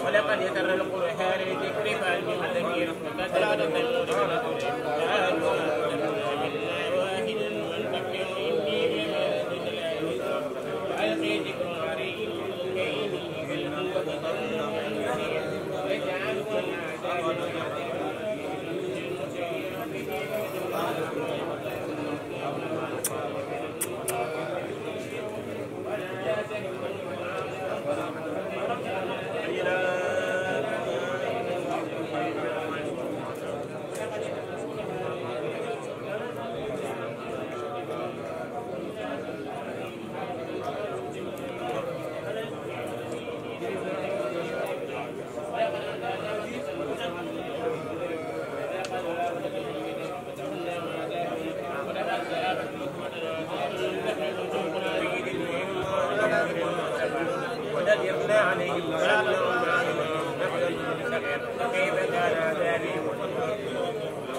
ولقد يسر القرآن للذكر فهل من مدكر فكذب ثمود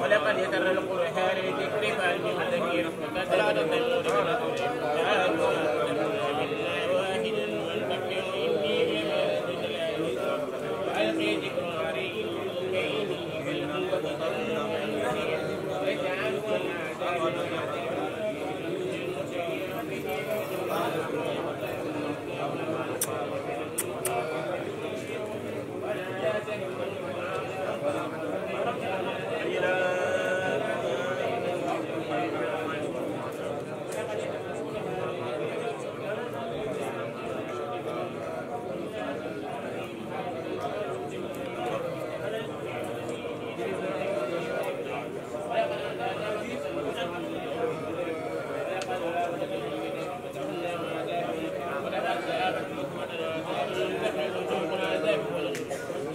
ولقد يسر القرآن للذكر فهل من مدكر فكذب ثمود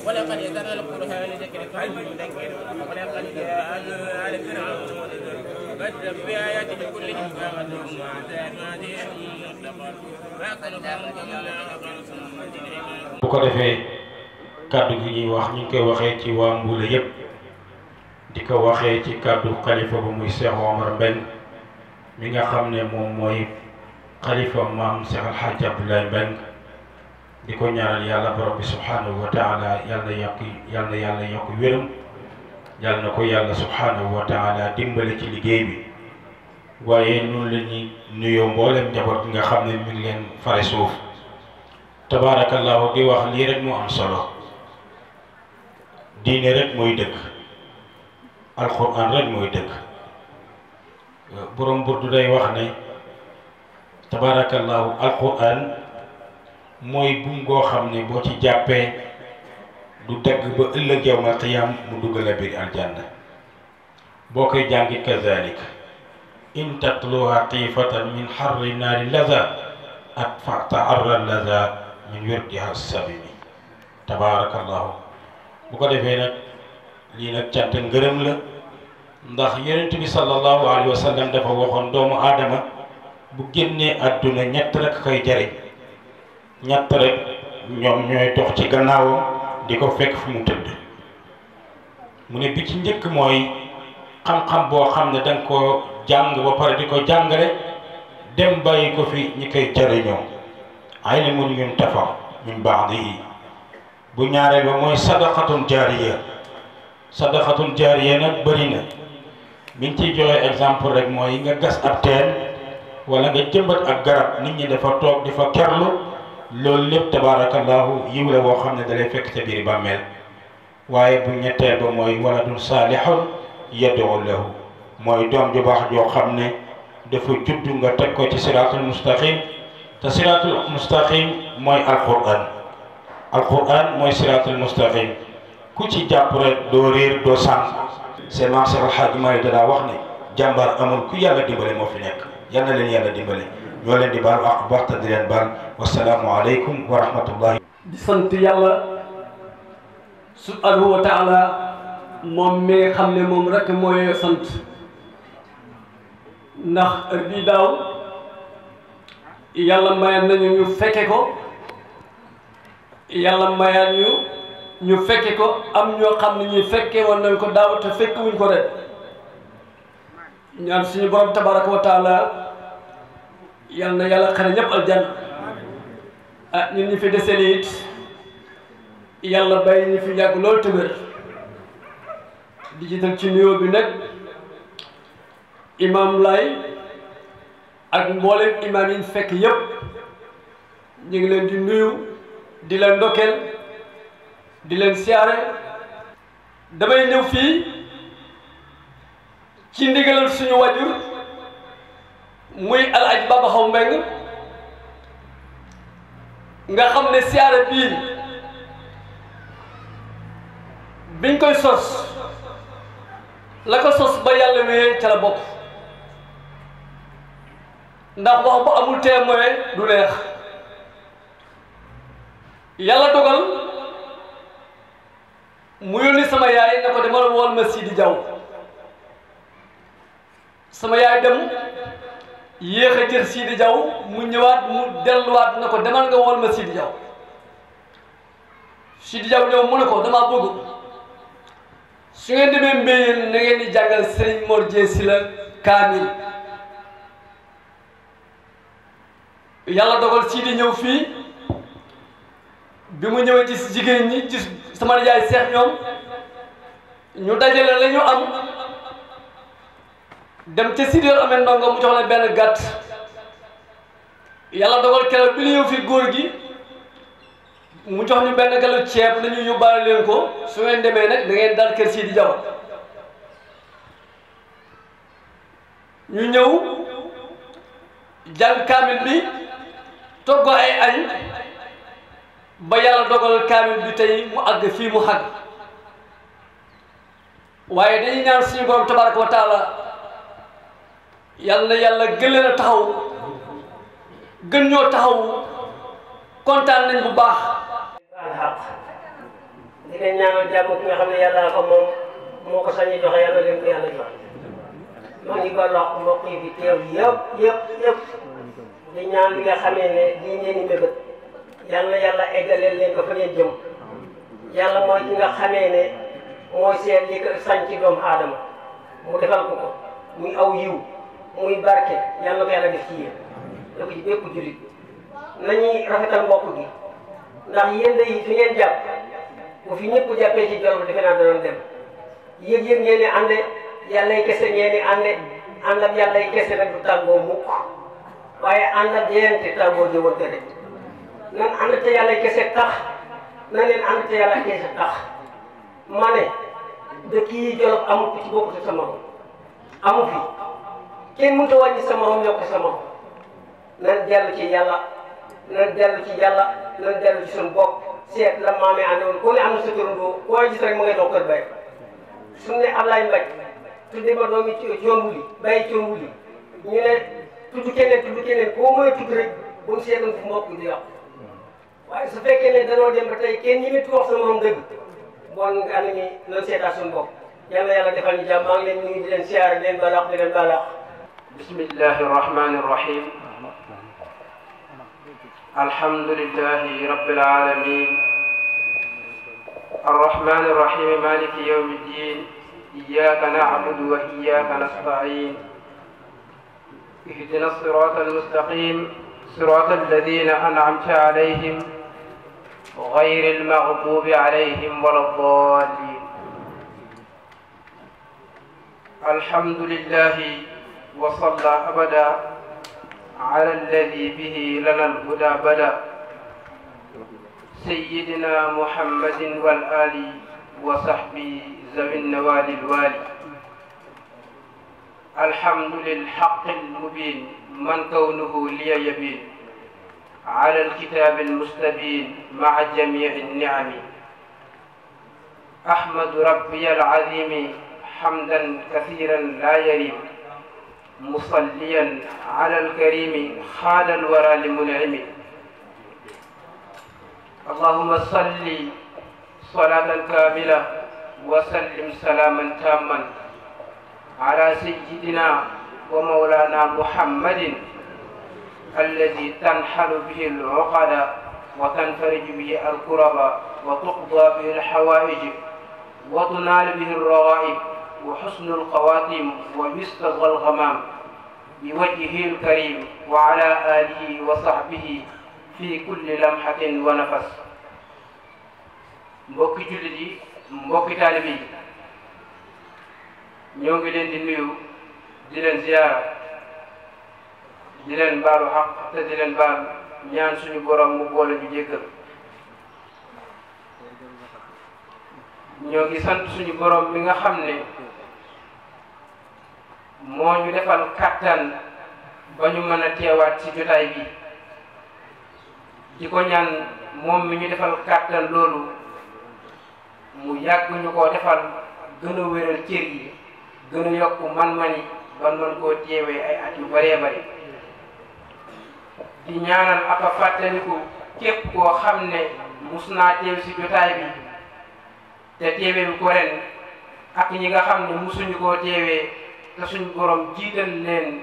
ولقد يسر القرآن للذكر فهل من مدكر ولقد جاء آل فرعون كذب بآياتهم كلهم فأخذهم عذاب عظيم bu ko defee kàddu gi ñuy wax ñu ngi koy waxee ci waa Mbuula yépp di ko waxee ci kàddu xalifa ba muy Cheikh Omar Mbeng mi nga xam ne moom mooy xalifa maam Cheikh El Hadj Abdoulaye Mbeng di ko ñaanal yàlla borom bi subhanahu wa taala yàlla yàlla yokk wéram yàlla na ko yàlla subhanahu wa taala dimbale ci liggéey bi waaye noonu la ñuy nuyoo mboolem njaboot gi nga xam ne mi ngi leen fare suuf tabaarakallahu di wax lii rek moo am solo diine rek mooy dëgg alquran rek mooy dëgg borom burdu day wax ne tabaarakallahu alquran mooy buum goo xam ne boo ci jàppee du dagg ba ëllëg yawmal qiyaam mu duggal a biir aljanna boo koy jàngi kazalik in tatluha xiifatan min xarri naari laza ak fa taarra laza min wirdiha sabimi tabaarakallahu bu ko defee nag lii nag cant ngërëm la ndax yonent bi sallallahu alayhi wa sallam dafa waxoon doomu aadama bu génnee àdduna ñett rek koy jariñ ñett rek ñoom ñooy dox ci gannaawam di ko fekk fu mu tëdd mu ne bi ci njëkk mooy xam-xam boo xam ne danga ko jàng ba pare di ko jàngale dem bàyyi ko fi ñi koy jariñoo ilmun yuntafa min ba'dihi bu ñaareel ba mooy sadaqatun jaariya sadaqatun jaariya nag bëri na mi ngi ciy joxe exemple rek mooy nga gas ab teen wala nga jëmbat ak garab nit ñi dafa toog di fa kerlu loolu lépp tabaarakallahu yiw la boo xam ne dalay fekk ca biir bàmmeel waaye bu ñetteel ba mooy waladun saalihun yad'u lahu mooy doom ju baax joo xam ne dafa judd nga teg ko ci siraatul mustaqim te siraatul mustaqim mooy alquran mooy siraatul mustaqim ku ci jàpp rek doo réer doo sànq c'est maam Cheikh El Hadj Malick daa wax ne jàmbaar amul ku yàlla dimbale moo fi nekk yal na leen yàlla dimbale ñoo leen di baal ak waxta di leen baal wasalaamu aleykum wa rahmatullahi. di sant yàlla subhanahu wa taala moom mi nga xam ne moom rek mooy sant ndax heure bii daaw yàlla mayal nañu ñu fekke ko yàlla mayal ñu fekke ko am ñoo xam ne ñuy fekke woon nañ ko daaw te fekk wuñ ko ren ñaan suñu borom tabaraka wa taala yal na yàlla xare ñëpp aljanna ah ñun ñi fi desee it yàlla bàyyi ñu fi yàgg loolu te wér di jiital ci nuyoo bi nag imam Laay ak mboolem imam yi ñu fekk yëpp ñu ngi leen di nuyu di leen ndokkeel di leen siyaare damay ñëw fii ci ndigalal suñu wajur muy Alaaji Baba Xaw Mbeng nga xam ne siyaare bii biñ koy sos la ko sos ba yàlla wéyee ca la bokk ndax wax bu amul témoin du neex yàlla dogal mu yónni sama yaay ne ko demal wool ma Sidi Diaw sama yaay dem yéex a jël Sidi Diaw mu ñëwaat mu delluwaat ne ko demal nga wool ma Sidi Diaw Sidi Diaw ñëw mu ne ko damaa bëgg su ngeen demee Mbéyeen na ngeen di jàngal Serigne Mor Dieng Sylla kaamil yàlla dogal Sidi ñëw fii bi mu ñëwee gis jigéen ñi gis sama yaay seex ñoom ñu dajale la ñu am dem ca Sidi amee ndongo mu jox la benn gàtt yàlla dogal keroog bi ñu ñëw fii góor gi mu jox ñu benn galu ceeb la ñu yóbbaale leen ko su ngeen demee nag da ngeen dal kër Sidi Diaw ñu ñëw jàng kaamil bi togg ay añ ba yàlla dogal kaamil bi tey mu àgg fii mu àgg waaye dañuy ñaan suñu borom tabaraka wa taala yàlla na yàlla gën leen a taxaw gën ñoo taxaw kontaan nañ bu baax. alxaq di leen ñaanal jàmm ki nga xam ne yàlla ko moom moo ko sañ a joxe yàlla leen ko yàlla jox maa ngi baal wax mbokk yi fi teew yëpp di ñaan li nga xamee ne lii ngeen di mébét yàlla eggaleel leen ko fa ngeen jëm yàlla mooy ki nga xamee ne mooy seet li ko sañ ci doomu aadama mu defal ko muy aw yiw muy barke yàlla ko yàlla def ci yéen da ko ci bépp jullit nañuy rafetal mbokk gi ndax yéen day fi ngeen jàpp bu fi ñëpp jàppee ci Jolof defe naa danoon dem yëg-yëg ngeen di ànde yàllay kese ngeen di ànde ànd ak yàllay kese rek du tàggoo mukk waaye ànd ak yeente tàggoo jëwante rek nan ànd te yàllay kese tax na leen ànd te yàlla kese tax ma ne dëkk yi Jolof amul ku ci bokkute sa morom amu fi kenn mënut a wàññi sa morom yokk sa morom nan dellu ci yàlla nan dellu ci yàlla nan dellu ci suñu bopp seet la maamee ànd woon ku ne am na sa turandoo koo gis rek mu ngay doog kër bay suñu ne Ablaye Mbaj tudde ma doomi coon wuli bàyyi coon wuli ñu ne tudd keneen koo mën a tudd rek bu mu seetoon fu mbokk di yàqu waaye su fekkee ne danoo dem ba tey kenn ñi métti wax sa morom dëgg bon nga ànd ni nan seetaat suñu bopp yal na yàlla defal ñu jàmm maa ngi leen nuyu di leen siyaare di leen balaax di leen balaax bismillahi rahmani rahim alhamdulillahi rabbil alamin arrahmani rahim maliki yawmi ddin iyyaka na'budu wa iyyaka nasta'in ihdina as-sirata al-mustaqim sirata alladhina an'amta alayhim غير المغضوب عليهم ولا الضالين الحمد لله وصلى أبدا على الذي به لنا الهدى بدا سيدنا محمد والآل وصحبه ذوي النوال الوالي الحمد للحق المبين من كونه لي يبين على الكتاب المستبين مع جميع النعم أحمد ربي العظيم حمدا كثيرا لا يريم مصليا على الكريم خال الورى لمنعم اللهم صل صلاة كاملة وسلم سلاما تاما على سيدنا ومولانا محمد الذي تنحل به العقد وتنفرج به الكرب وتقضى به الحوائج وتنال به الرغائب وحسن الخواتيم ويستسقى الغمام بوجهه الكريم وعلى آله وصحبه في كل لمحة ونفس. mbokki jullit yi mbokki taalibe yi ñoo ngi leen di nuyu di leen ziyaara di leen baalu xaq te di leen baal ñaan suñu borom mu boole ñu jéggal. ñoo ngi sant suñu borom mi nga xam ne moo ñu defal kàttan ba ñu mën a teewaat ci jotaay bi di ko ñaan moom mi ñu defal kàttan loolu mu yàgg ñu koo defal gën a wéral cër yi gën a yokk man-mani ba mën koo teewee ay at yu bëree bëri. di ñaanal ak a fàttaliku képp koo xam ne mus naa teew si jotaay bi te teewee bi ko ren ak ñi nga xam ne musuñu koo teewee te suñu borom jiital leen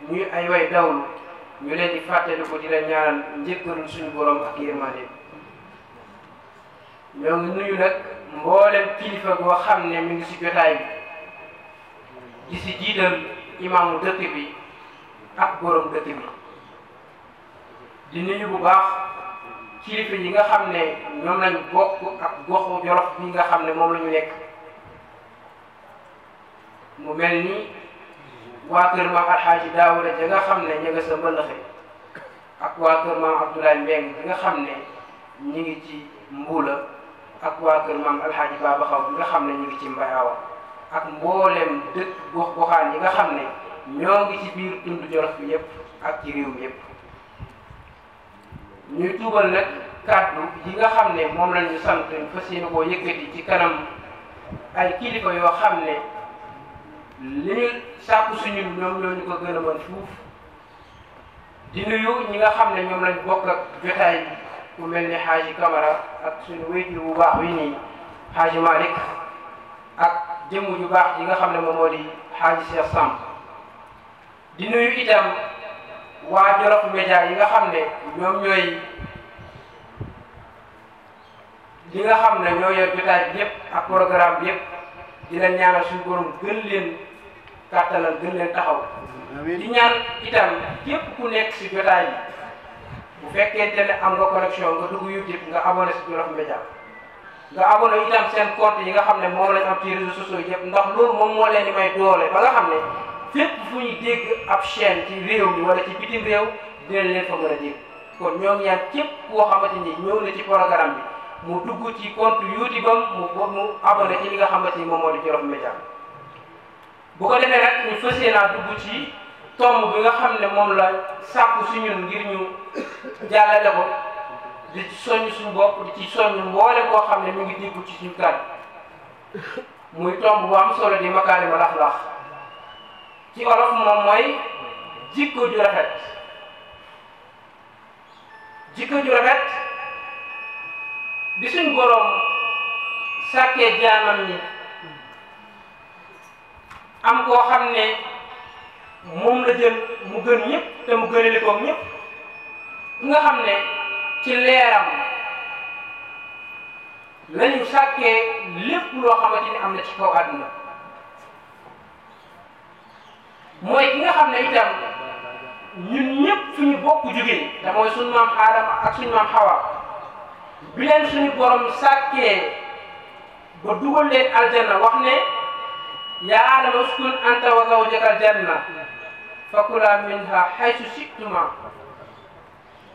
ñuy ay way dawlu ñu leen di fàttaliku di la ñaanal njëkkalul suñu borom ak yërmande. ñoo ngi nuyu nag mboolem kilifa goo xam ne mi ngi si jotaay bi di si jiital imaamu dëkk bi ak borom dëkk bi. di nuyu bu baax kilifa yi nga xam ne ñoom lañ bokk ak goxu Jolof bi nga xam ne moom la ñu nekk. mu mel ni waa kër maam Alxaaji Daawuda ja nga xam ne ña nga sa mbëlëxe ak waa kër maam Abdoulaye Mbeng bi nga xam ne ñi ngi ci Mbuula ak waa kër maam Alxaaji Baaba Xaw bi nga xam ne ñi ngi ci Mbayawa ak mbooleem dëkk gox-goxaan yi nga xam ne ñoo ngi ci biir tund Jolof bi yépp ak ci réew mi yépp. ñuy tuubal nag kàddu yi nga xam ne moom lañu sant fas yéene koo yëkkati ci kanam ay kilifa yoo xam ne li ñu sàkku suñu ñoom ñoo ñu ko gën a mën fuuf. di nuyu ñi nga xam ne ñoom lañ bokk ak jotaay bi ku mel ni Xaaji Kamara ak suñu wéyjur bu baax wi nii Xaaji Malick ak jëmm ju baax yi nga xam ne moom moo di Xaaji Cheikh Samb. di nuyu itam waa Jolof Média yi nga xam ne ñoom ñooy li nga xam ne ñoo yor jotaay bi yëpp ak programme bi yëpp di leen ñaanal suñu borom gën leen kàttanal gën leen taxaw. di ñaan itam képp ku nekk si jotaay bi bu fekkente ne am nga connexion nga dugg YouTube nga abonné si Jolof Média nga abonné itam seen compte yi nga xam ne moom lañ am ci réseaux sociaux yëpp ndax loolu moom moo leen di may doole ba nga xam ne fépp fu ñu dégg ab chaîne ci réew mi wala ci bitim réew dinañ leen fa mën a dégg. kon ñoo ngi ñaan képp koo xamante ni ñëw na ci programme bi mu dugg ci compte YouTube am mu abonné ci li nga xamante ni moom moo di Jolof Média. bu ko defee nag ñu fas yéenaa dugg ci tomb bi nga xam ne moom la sàkku si ñun ngir ñu jàllale ko di ci soññ suñu bopp di ci soññ mboole koo xam ne mi ngi déggu ci suñu kàddu muy tomb bu am solo di makaarimal axlaaq ci olof moom mooy jikko ju rafet. jikko ju rafet bi suñ boroom sàkkee jaamam ñi am koo xam ne moom la jël mu gën ñëpp te mu gënale koog ñëpp nga xam ne ci leeram lañu sàkkee lépp loo xamante ni am na ci kaw àdduna mooy ki nga xam ne itam ñun ñëpp fu ñu bokk jógee te mooy suñu maam Aadama ak suñu maam Xawa bi leen suñu borom sàkkee ba dugal leen aljanna wax ne yaa Aadama uskun anta wa zawjaka aljanna fakula minha haysu shi'tuma.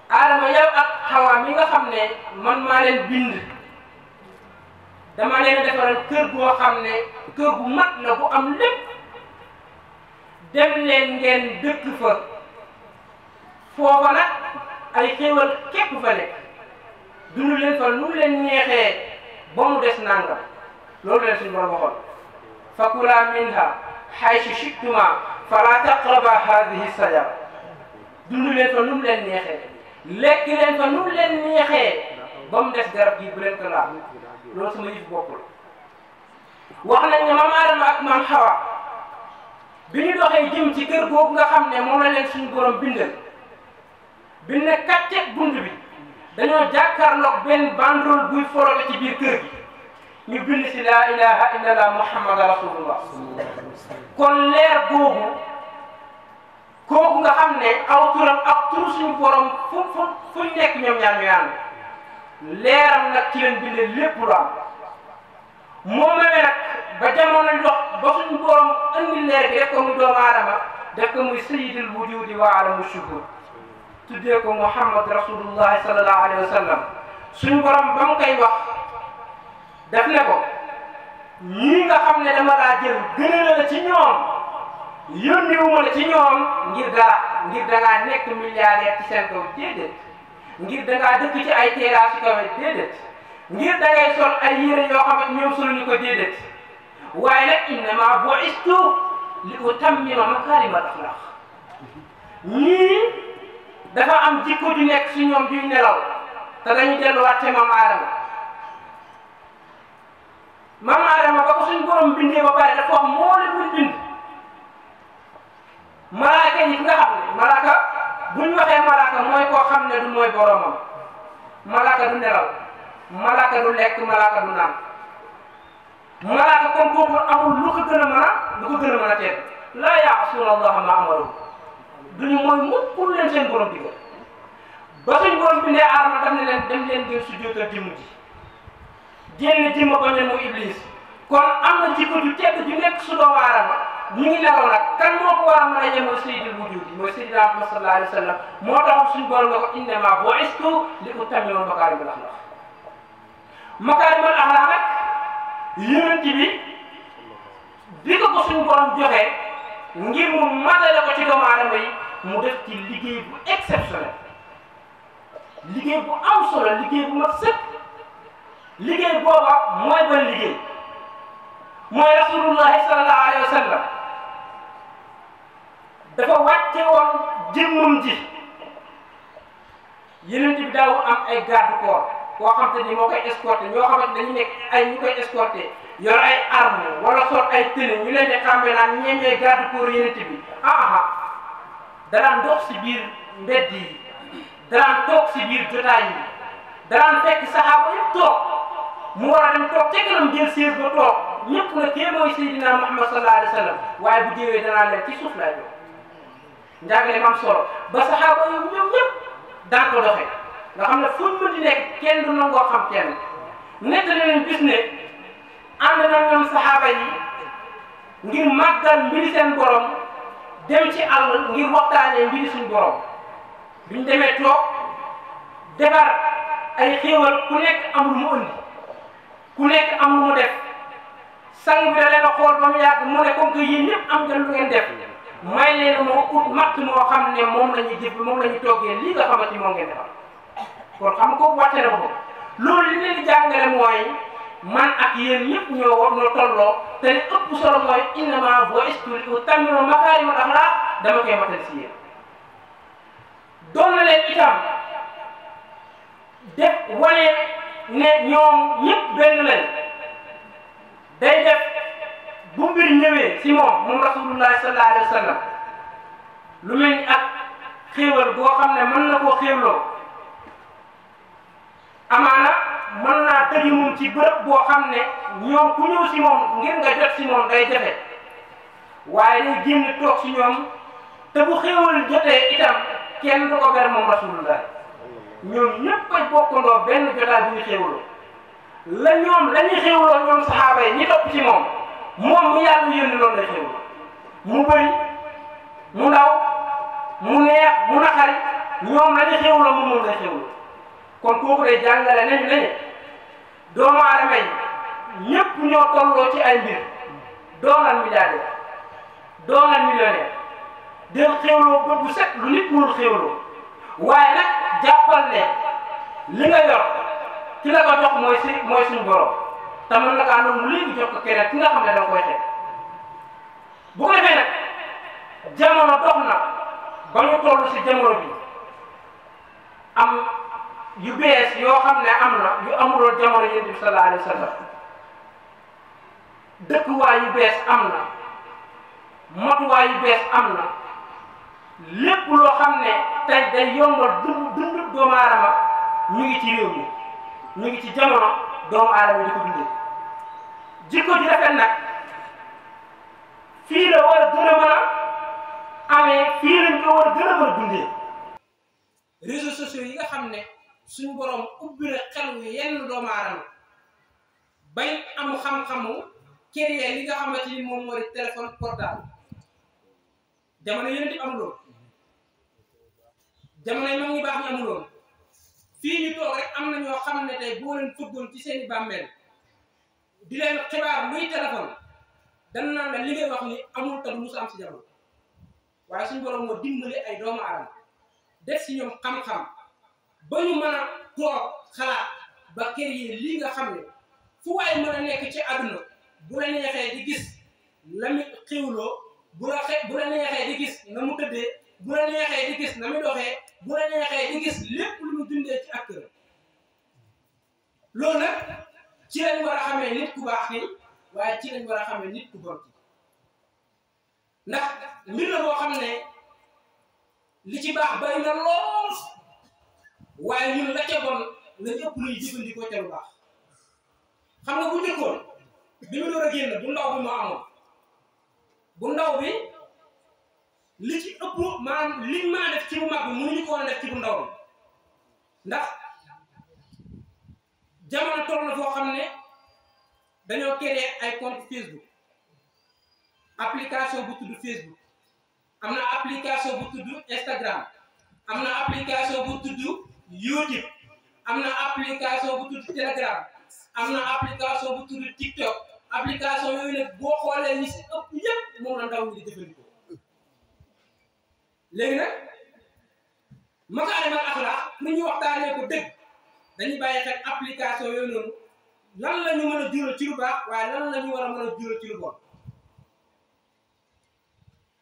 Aadama yow ak Xawa mi nga xam ne man maa leen bind dama leen defaral kër goo xam ne kër gu mat la bu am lépp dem leen ngeen dëkk fa. foofa nag ay xéewal képp fa nekk dund leen fa nu leen neexee ba mu des nangam loolu leen suñu borom waxoon fakula minha haysu shi'tuma fala taqraba hadhihi sajara dund leen fa nu leen neexee lekk leen fa nu leen neexee ba mu des garab gi bu leen ko laal loolu sama yëf bopp la. wax nañ ne maam Aadama ak maam Xawa bi ñu doxee jëm ci kër googu nga xam ne moom la leen suñu borom bindal bi ne kàcceeg bunt bi dañoo jàkkaarloog benn banderole buy forole ci biir kër gi ñu bind si laa ilaha illallah muhammad rasulullah. kon leer googu ne aw turam ak turu suñu borom fu ñu nekk ñoom ñaar ñu ànd leeram nag ci leen bindee lépp lu am moom la nag ba jamono dox ba suñu borom andi leer bi def ko muy doomu aadama def ko muy sayyidul wujudi wa alamu shuhud tuddee ko Muhammad rasulullahi sallallahu alayhi wa sallam suñu borom ba mu koy wax def ne ko ñii nga xam ne dama laa jël gënal la ci ñoom yónniwuma la ci ñoom ngir dara ngir dangaa nekk milliardaire ci seen kaw déedéet ngir dangaa dëkk ci ay terrasse ci kaw déedéet ngir dangay sol ay yére yoo xam ne ñoom soluñu ko déedéet waaye nag innama bu'istu li utammima makaarimal axlaaq ñii dafa am jikko ju nekk si ñoom duy nelaw te dañuy delluwaat ca maam Aadama ba ko suñu borom bindee ba pare dafa wax moo leen mun bind malaaka yi nga xam ne malaaka bu ñu waxee malaaka mooy koo xam ne du mooy boromam malaaka du nelaw malaaka du lekk malaaka du naan malaaka comme kooku amul lu ko gën a mën a teel laa ya'suuna Allaha maa amaruhum duñu mooy mukkul leen seen borom digal ba suñ borom bindee Aadama daf ne leen dem leen ngeen sujjóotal jëmm ji jénn jëmma ko ne mu Iblis kon am na jikko ju tedd ju nekk su doomu Aadama ñu ngi nelaw nag kan moo ko war a mën a yemoo sayyidul wujuudi mooy sayyidina Muhammad sallallahu alayhi wa sallam moo tax suñu borom nga ko innamaa bu'istu li utammima makaarimal axlaaq makaarimal axlaaq nag yonent bi ko suñu borom joxee ngir mu matale ko ci doomu aadama yi mu def ci liggéey bu exceptionnel liggéey bu am solo liggéey bu mat sëkk liggéey booba mooy ban liggéey mooy rasulullahi sallallahu alayhi wa sallam dafa wàcce woon jëmmam ji yonent bi daaw am ay garde corps koo xam te ni moo koy escorté ñoo xamante dañu nekk ay ñu koy escorté yor ay armes wala sol ay tenue ñu leen di xàmmee naan ñeemee garde corps yonent bi danaan dox si biir mbedd yi danaan toog si biir jotaay yi danaan fekk saxaaba yëpp toog mu war a dem toog ca kanam jël siège ba toog ñëpp na kee mooy Seydina Muhammad sallallahu alayhi wa sallam waaye bu jëwee danaa leen ci suuf laay doon njàngale mam solo ba saxaaba yi ñoom ñëpp daan ko doxee nga xam ne fuñ mën di nekk kenn du nangoo xam kenn nett na leen bis ne ànd na ñoom saxaaba yi ngir màggal mbiri seen borom dem ci àll ngir waxtaanee mbiri suñ borom biñ demee toog defar ay xéewal ku nekk am lu mu ëndi ku nekk am lu mu def sang bi da leen a xool ba mu yàgg mu ne comme que yéen ñëpp am ngeen lu ngeen def may leen moo ut matt moo xam ne moom la ñuy jëf moom la ñuy toggee lii nga xamante ni moom ngeen defal kon xam nga kooku wàcce na ko loolu li leen di jàngale mooy man ak yéen ñëpp ñoo tolloo te li ëpp solo mooy innamaa bu'istu li utammima makaarimal axlaaq dama koy matal si yéen doon na leen itam def wane ne ñoom ñëpp benn lañ day def bu mbir ñëwee si moom rasulullahi sallallahu alayhi wa sallam lu mel ni ak xéewal boo xam ne mën na koo xéewloo amaana mën naa tëji moom ci bërëb boo xam ne ñoom ku ñëw si moom ngir nga jot si moom day jafe waaye day génn toog si ñoom te bu xéewal jotee itam kenn du ko ber moom rasulullah ñoom ñëpp a bokkandoo benn jotaay bu ñu xéewloo la ñuy xéewloo ñoom saxaaba yi ñi topp ci moom mu yàlla yónni loolu lay xéewloo mu bëri mu ndaw mu neex mu naqari ñoom la ñuy xéewloo moom lay xéewloo kon kooku day jàngale nañu ne doomu aadama yi ñëpp ñoo tolloo ci ay mbir doonal milliardaire doonal millionnaire del xéewloo bët bu set lu nit mënul xéewloo waaye nag jàppal ne li nga yor ki la ko jox mooy suñu borom te mën na kaa noonu léegi jox ko keneen ki nga xam ne da nga koy teg bu ko defee nag jamono dox na ba ñu toll si jamono bi am yu bees yoo xam ne am na yu amuloon jamono yonent bi sallallahu alayhi wa sallam dëkkuwaay yu bees am na matuwaay yu bees am na lépp loo xam ne tey day yombal dund doomu aadama ñu ngi ci réew mi ñu ngi ci jamono doomu aadama yi di ko dundee jikko ji rafet nag fii la war a gën a mën a amee fii lañ ko war a gën a la mën a dundee. réseaux sociaux yi nga xam ne suñu borom ubbi na xelu yenn doomu aadama bañ am xam-xamu créer li nga xamante ni moom moo di téléphone portable jamono yéen di amuloon jamono yi moom ñu baax ñu amuloon fii ñu toog rek am na ñoo xam ne tey boo leen fëggoon ci seeni bàmmeel di leen xibaar luy téléphone dan naan la li ngay wax ni amul te du musa am si jamono waaye suñu borom moo dimbali ay doomu aadama def si ñoom xam-xam ba ñu mën a toog xalaat ba kër yi lii nga xam ne fu waay mën a nekk ci àdduna bu la neexee di gis la mu xiwloo bu la neexee di gis na mu tëddee bu la neexee di gis na mu doxee bu la neexee di gis lépp lu mu dundee ci ak kër loolu nag ci lañ war a xamee nit ku baax ni waaye ci lañ war a xamee nit ku bon ki ndax mbir la boo xam ne li ci baax bari na lool waaye ñun la ca bon lañ ëpp luy jëfandikoo ca lu baax xam nga bu njëkkoon bi mu door a génn bu ndaw bi moo amoon bu ndaw bi li ci ëpp maanaam liñ mën a def ci bu mag bi mënuñu ko woon a def ci bu ndaw bi ndax jamono toll na foo xam ne dañoo créer ay compte Facebook application bu tudd Facebook am na application bu tudd Instagram am na application bu tudd YouTube am na application bu tudd Telegram am na application bu tudd TikTok application yooyu nag boo xoolee ñi si ëpp yëpp moom la ndaw ñi di jëfandikoo léegi nag makaarimal axlaaq pour ñu waxtaanee ko dëgg dañuy bàyyi xel application yooyu noonu lan la ñu mën a jural ci lu baax waaye lan la ñu war a mën a jural ci lu bon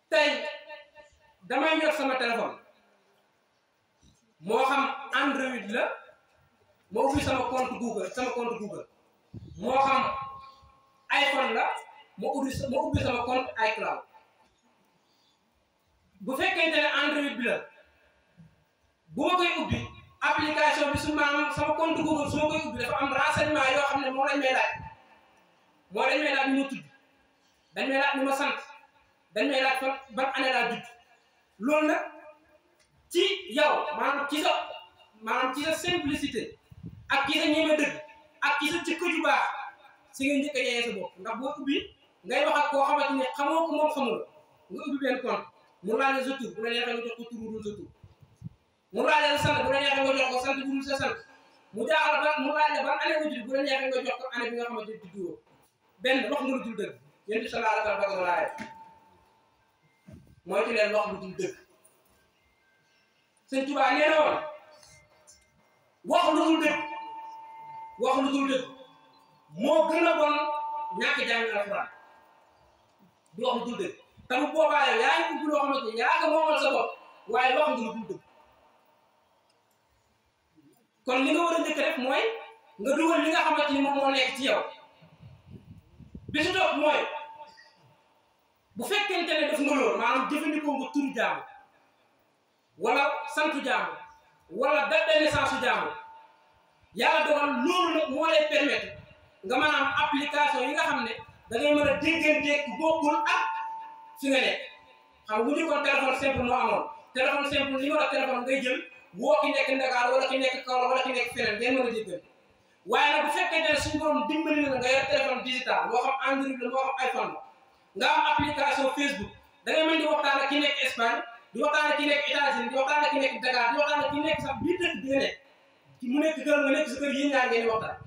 tey damay yor sama téléphone moo xam Android la ma ubbi sama compte Google moo xam iPhone la ma ubbi sama compte iCloud bu fekkente ne Android bi la bu ma koy ubbi application bi su maanaam sama compte Google su ma koy ubbi dafa am renseignement yoo xam ne moo dañ may laaj ni ma tudd dañ may laaj ni ma sant dañ may laaj fan ban année laa judd loolu nag ci yow maanaam ci sa simplicité ak ci sa ñeme dëgg ak ci sa jikko ju baax si nga njëkk a yeyee sa bopp ndax boo ubbi ngay wax ak koo xamante ni xamoo ko moom xamul nga ubbi benn compte mu laaj la sa tur bu la neexee nga jox ko tur bu dul sa tur mu laaj la sant bu la neexee nga jox ko sant bu dul sa sant mu jaaxal ba mu laaj la ban année nga judd bu la neexee nga jox ko année bi nga xamante ni juddoo benn wax nga lu dul dëgg yéen di sallallahu alayhi wa sallam mooy ci leen wax lu dul dëgg Sëñ Tuubaa nee na woon wax lu dul dëgg moo gën a bon ñàkk jàng alxuraan di wax lu dul dëgg te bu boobaa yow yaa ngi ubbi loo xamante ni yaa ko moomal sa bopp waaye wax nga lu dul dëgg kon li nga war a njëkk rek mooy nga dugal li nga xamante ni moom moo nekk ci yow bi si topp mooy bu fekkente ne def nga loolu maanaam jëfandikoo nga turu jaamu wala santu jaamu wala date de naissance jaamu yàlla dogal loolu nag moo lay permettre nga mën a am application yi nga xam ne da ngay mën a dégganteeg bokkul ak fi nga nekk xam nga bu ñu ko téléphone simple moo amoon téléphone simple numéro téléphone ngay jël woo ki nekk Ndakaar wala ki nekk Kaolack wala ki nekk feneen ngeen mën a déggal waaye nag bu fekkente ne suñu borom dimbali na nga yor téléphone digital moo xam Android la moo xam iPhone la nga am application Facebook da ngay mën di waxtaan ak ki nekk Espagne di waxtaan ak ki nekk États-Unis di waxtaan ak ki nekk Dakar di waxtaan ak ki nekk sax biir dëkk bi nga nekk mu nekk kër nga nekk sa kër yéen ñaar ngeen di waxtaan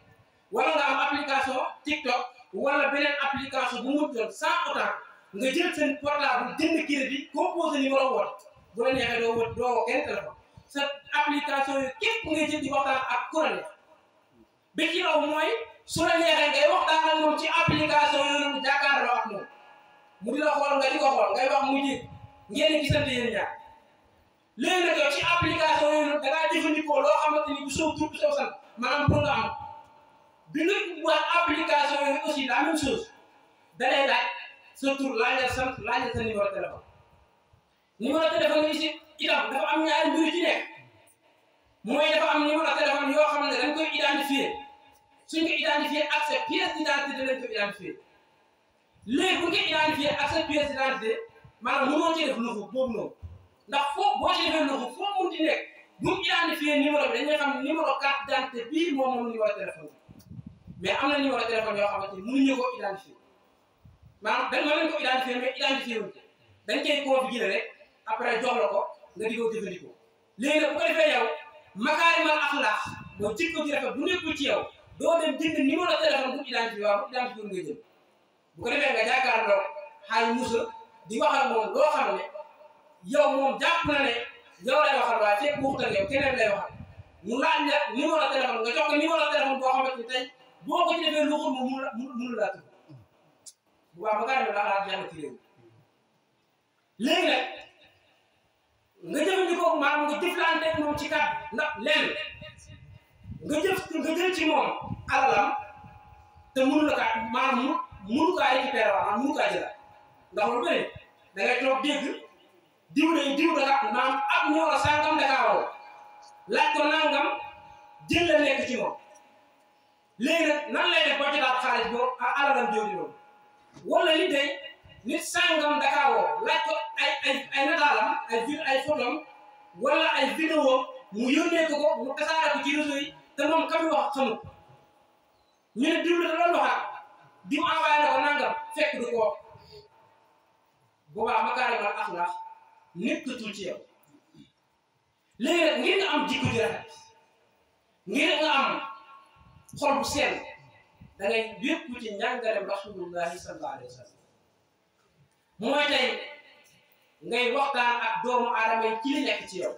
wala nga am application TikTok wala beneen application bu mu doon sans autant nga jël seen portable jënd crédit composé numéro woote bu la neexee doo woo kenn téléphone sa application yooyu képp ngay jël di waxtaan ak kuréel bi ci raw mooy su la neexee ngay waxtaan ak moom ci application yooyu jàkkaarloo ak moom mu di la xool nga di ko xool ngay wax mu ji ngeen di gisante yéen ñaar léegi nag yow ci application yooyu da ngaa jëfandikoo loo xamante ni bu soo tur bu soo sant maanaam pour nga am bi nga wax application yooyu aussi la même chose da lay laaj sa tur laajal sant laajal sa numéro téléphone yi si itam dafa am ñaari mbir ci nekk mooy dafa am numéro téléphone yoo xam ne dañ koy identifier suñ ko identifier ak sa pièce d'identité lañ ko identifier léegi bu ñu koy identifier ak sa pièce d'identité maanaam mënoo ci def loxo boobu noonu ndax foo boo ci defee loxo foo munti nekk bu ñu identifier numéro bi dañuy xam numéro carte d'identité bii moom numéro téléphone mais am na numéro téléphone yoo xamante ni mënuñu ko identifier maanaam dañ mën nañ ko identifier mais identifier wuñ ko dañ koy configurer rek après jox la ko nga di ko jëfandikoo léegi nag bu ko defee yow makaarimal axlaaq mooy jikko ji rafet bu nekkul ci yow doo dem jënd numéro téléphone bu identifier waaw bu identifier nga jël bu ko defee nga jàkkaarloo xaay musa di wax ak moom loo xam ne yow moom jàpp na ne yow lay waxal waaye fekk waxut ak yow keneen lay waxal mu laaj la numéro téléphone nga jox ko numéro téléphone boo xamante ni tey boo ko ci defee lu xul moom mënu laa tudd bu baax makaarimal axlaaq jeex na ci réew léegi nag nga jëfandikoo maanaam nga jëflante moom ci kàddu ndax lenn nga jël ci moom alalam te mënu la kaa maanaam mënu kaa récupérer maanaam mënu kaa jëlaat ndax lu bëri da ngay toog dégg diw da maanaam ab numéro sangam da kaa woo laaj ko nangam jël la nekk ci moom léegi nag nan lay def boo ci daal xaalis boobu ak alalam jooju noonu wala li day nit sangam da kaa woo laaj ko ay nataalam ay photom wala ay vidéo mu yónnee ko mu tasaare ko ci réseau yi te moom ka mi wax xamul ñu ne diw la da doon waxaat diw envoyé na ko nangam fekk du ko wax boobaa makaarimal axlaaq nekkatul ci yow léegi nag ngir nga am jikko ji rafet ngir nga am xol bu sell da ngay wékku ci njàngalem rasulullahi sallallahu alayhi wa sallam mooy tey ngay waxtaan ak doomu aadama yi ci li nekk ci yow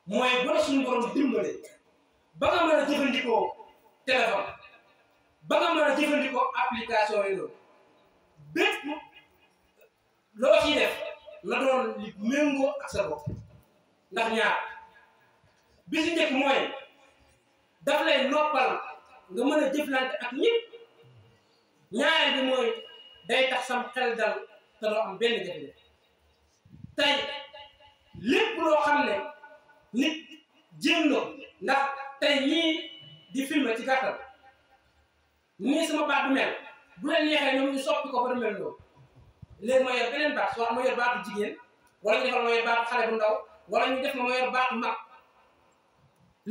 mooy bu la suñu borom dimbale ba nga mën a jëfandikoo téléphone ba nga mën a jëfandikoo application yi loolu bépp loo ciy def na doon li méngoo ak sa bopp ndax ñaar bi si njëkk mooy daf lay noppal nga mën a jëflante ak ñëpp ñaareel bi mooy day tax sam xel dal te doo am benn jafe-jafe tey lépp loo xam ne nit jéem na ndax tey ñii di filmer ci gàttal nii sama baat du mel bu leen neexee ñoom ñu soppi ko ba du mel noonu léegi ma yor beneen baat soit ma yor baatu jigéen wala ñu defal ma yor baatu xale bu ndaw wala ñu def ma yor baatu mag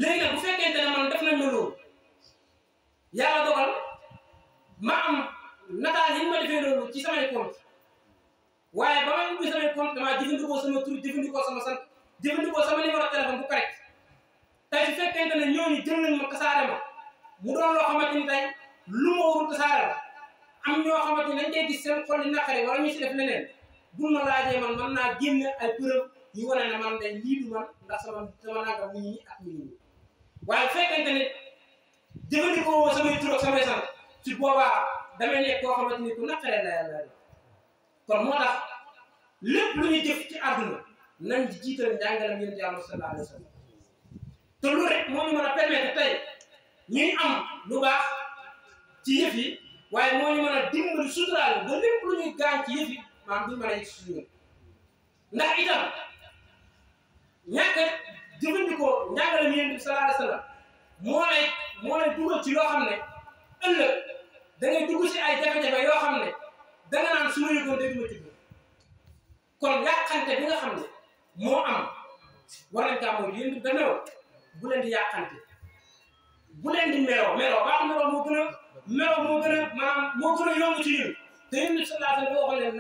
léegi nag bu fekkente ne man def nañ ma loolu yàlla dogal ma am nataal yi ma defee loolu ci samay compte waaye ba ma ubbi samay compte damaa jëfandikoo sama tur jëfandikoo sama sant jëfandikoo sama numéro téléphone bu correct tey su fekkente ne ñooñu jël nañ ma tasaare ma mu doon loo xamante ni tey lu ma warul tasaare la am ñoo xamante ni dañ koy gis seen xol yi naqare wala ñu si def leneen buñ ma laajee man mën naa génne ay preuve yu wane ne man day lii du man ndax sama nangam mu ñi ak mu ñi waaye bu fekkente ne jëfandikoo samay tur ak samay sant ci boobaa damay nekk koo xamante ni ku naqaree la yàlla kon moo tax lépp lu ñuy jëf ci àdduna nañ di jiital njàngalam yonent Yàlla sallallahu alayhi wa sallam te loolu rek moo ñu mën a permettre tey ñuy am lu baax ci yëf yi waaye moo ñu mën a dimbali suturaal ba lépp lu ñuy gaañ ci yëf yi maanaam duñ mën a yegg suñu ndax itam ñàkk a jëfandikoo njàngalam yonent bi sallallahu alayhi wa sallam moo lay dugal ci loo xam ne ëllëg da ngay dugg ci ay jafe-jafe yoo xam ne danga naan su ma yëgoon dégg ma tudd kon yàqante bi nga xam ne moo am war nañ kaa mooy yéen da meew bu leen di yàqante bu leen di meroo baax meroo moo gën a maanaam moo gën a yomb ci yéen te yéen ni sallallahu alayhi wa sallam waxoon leen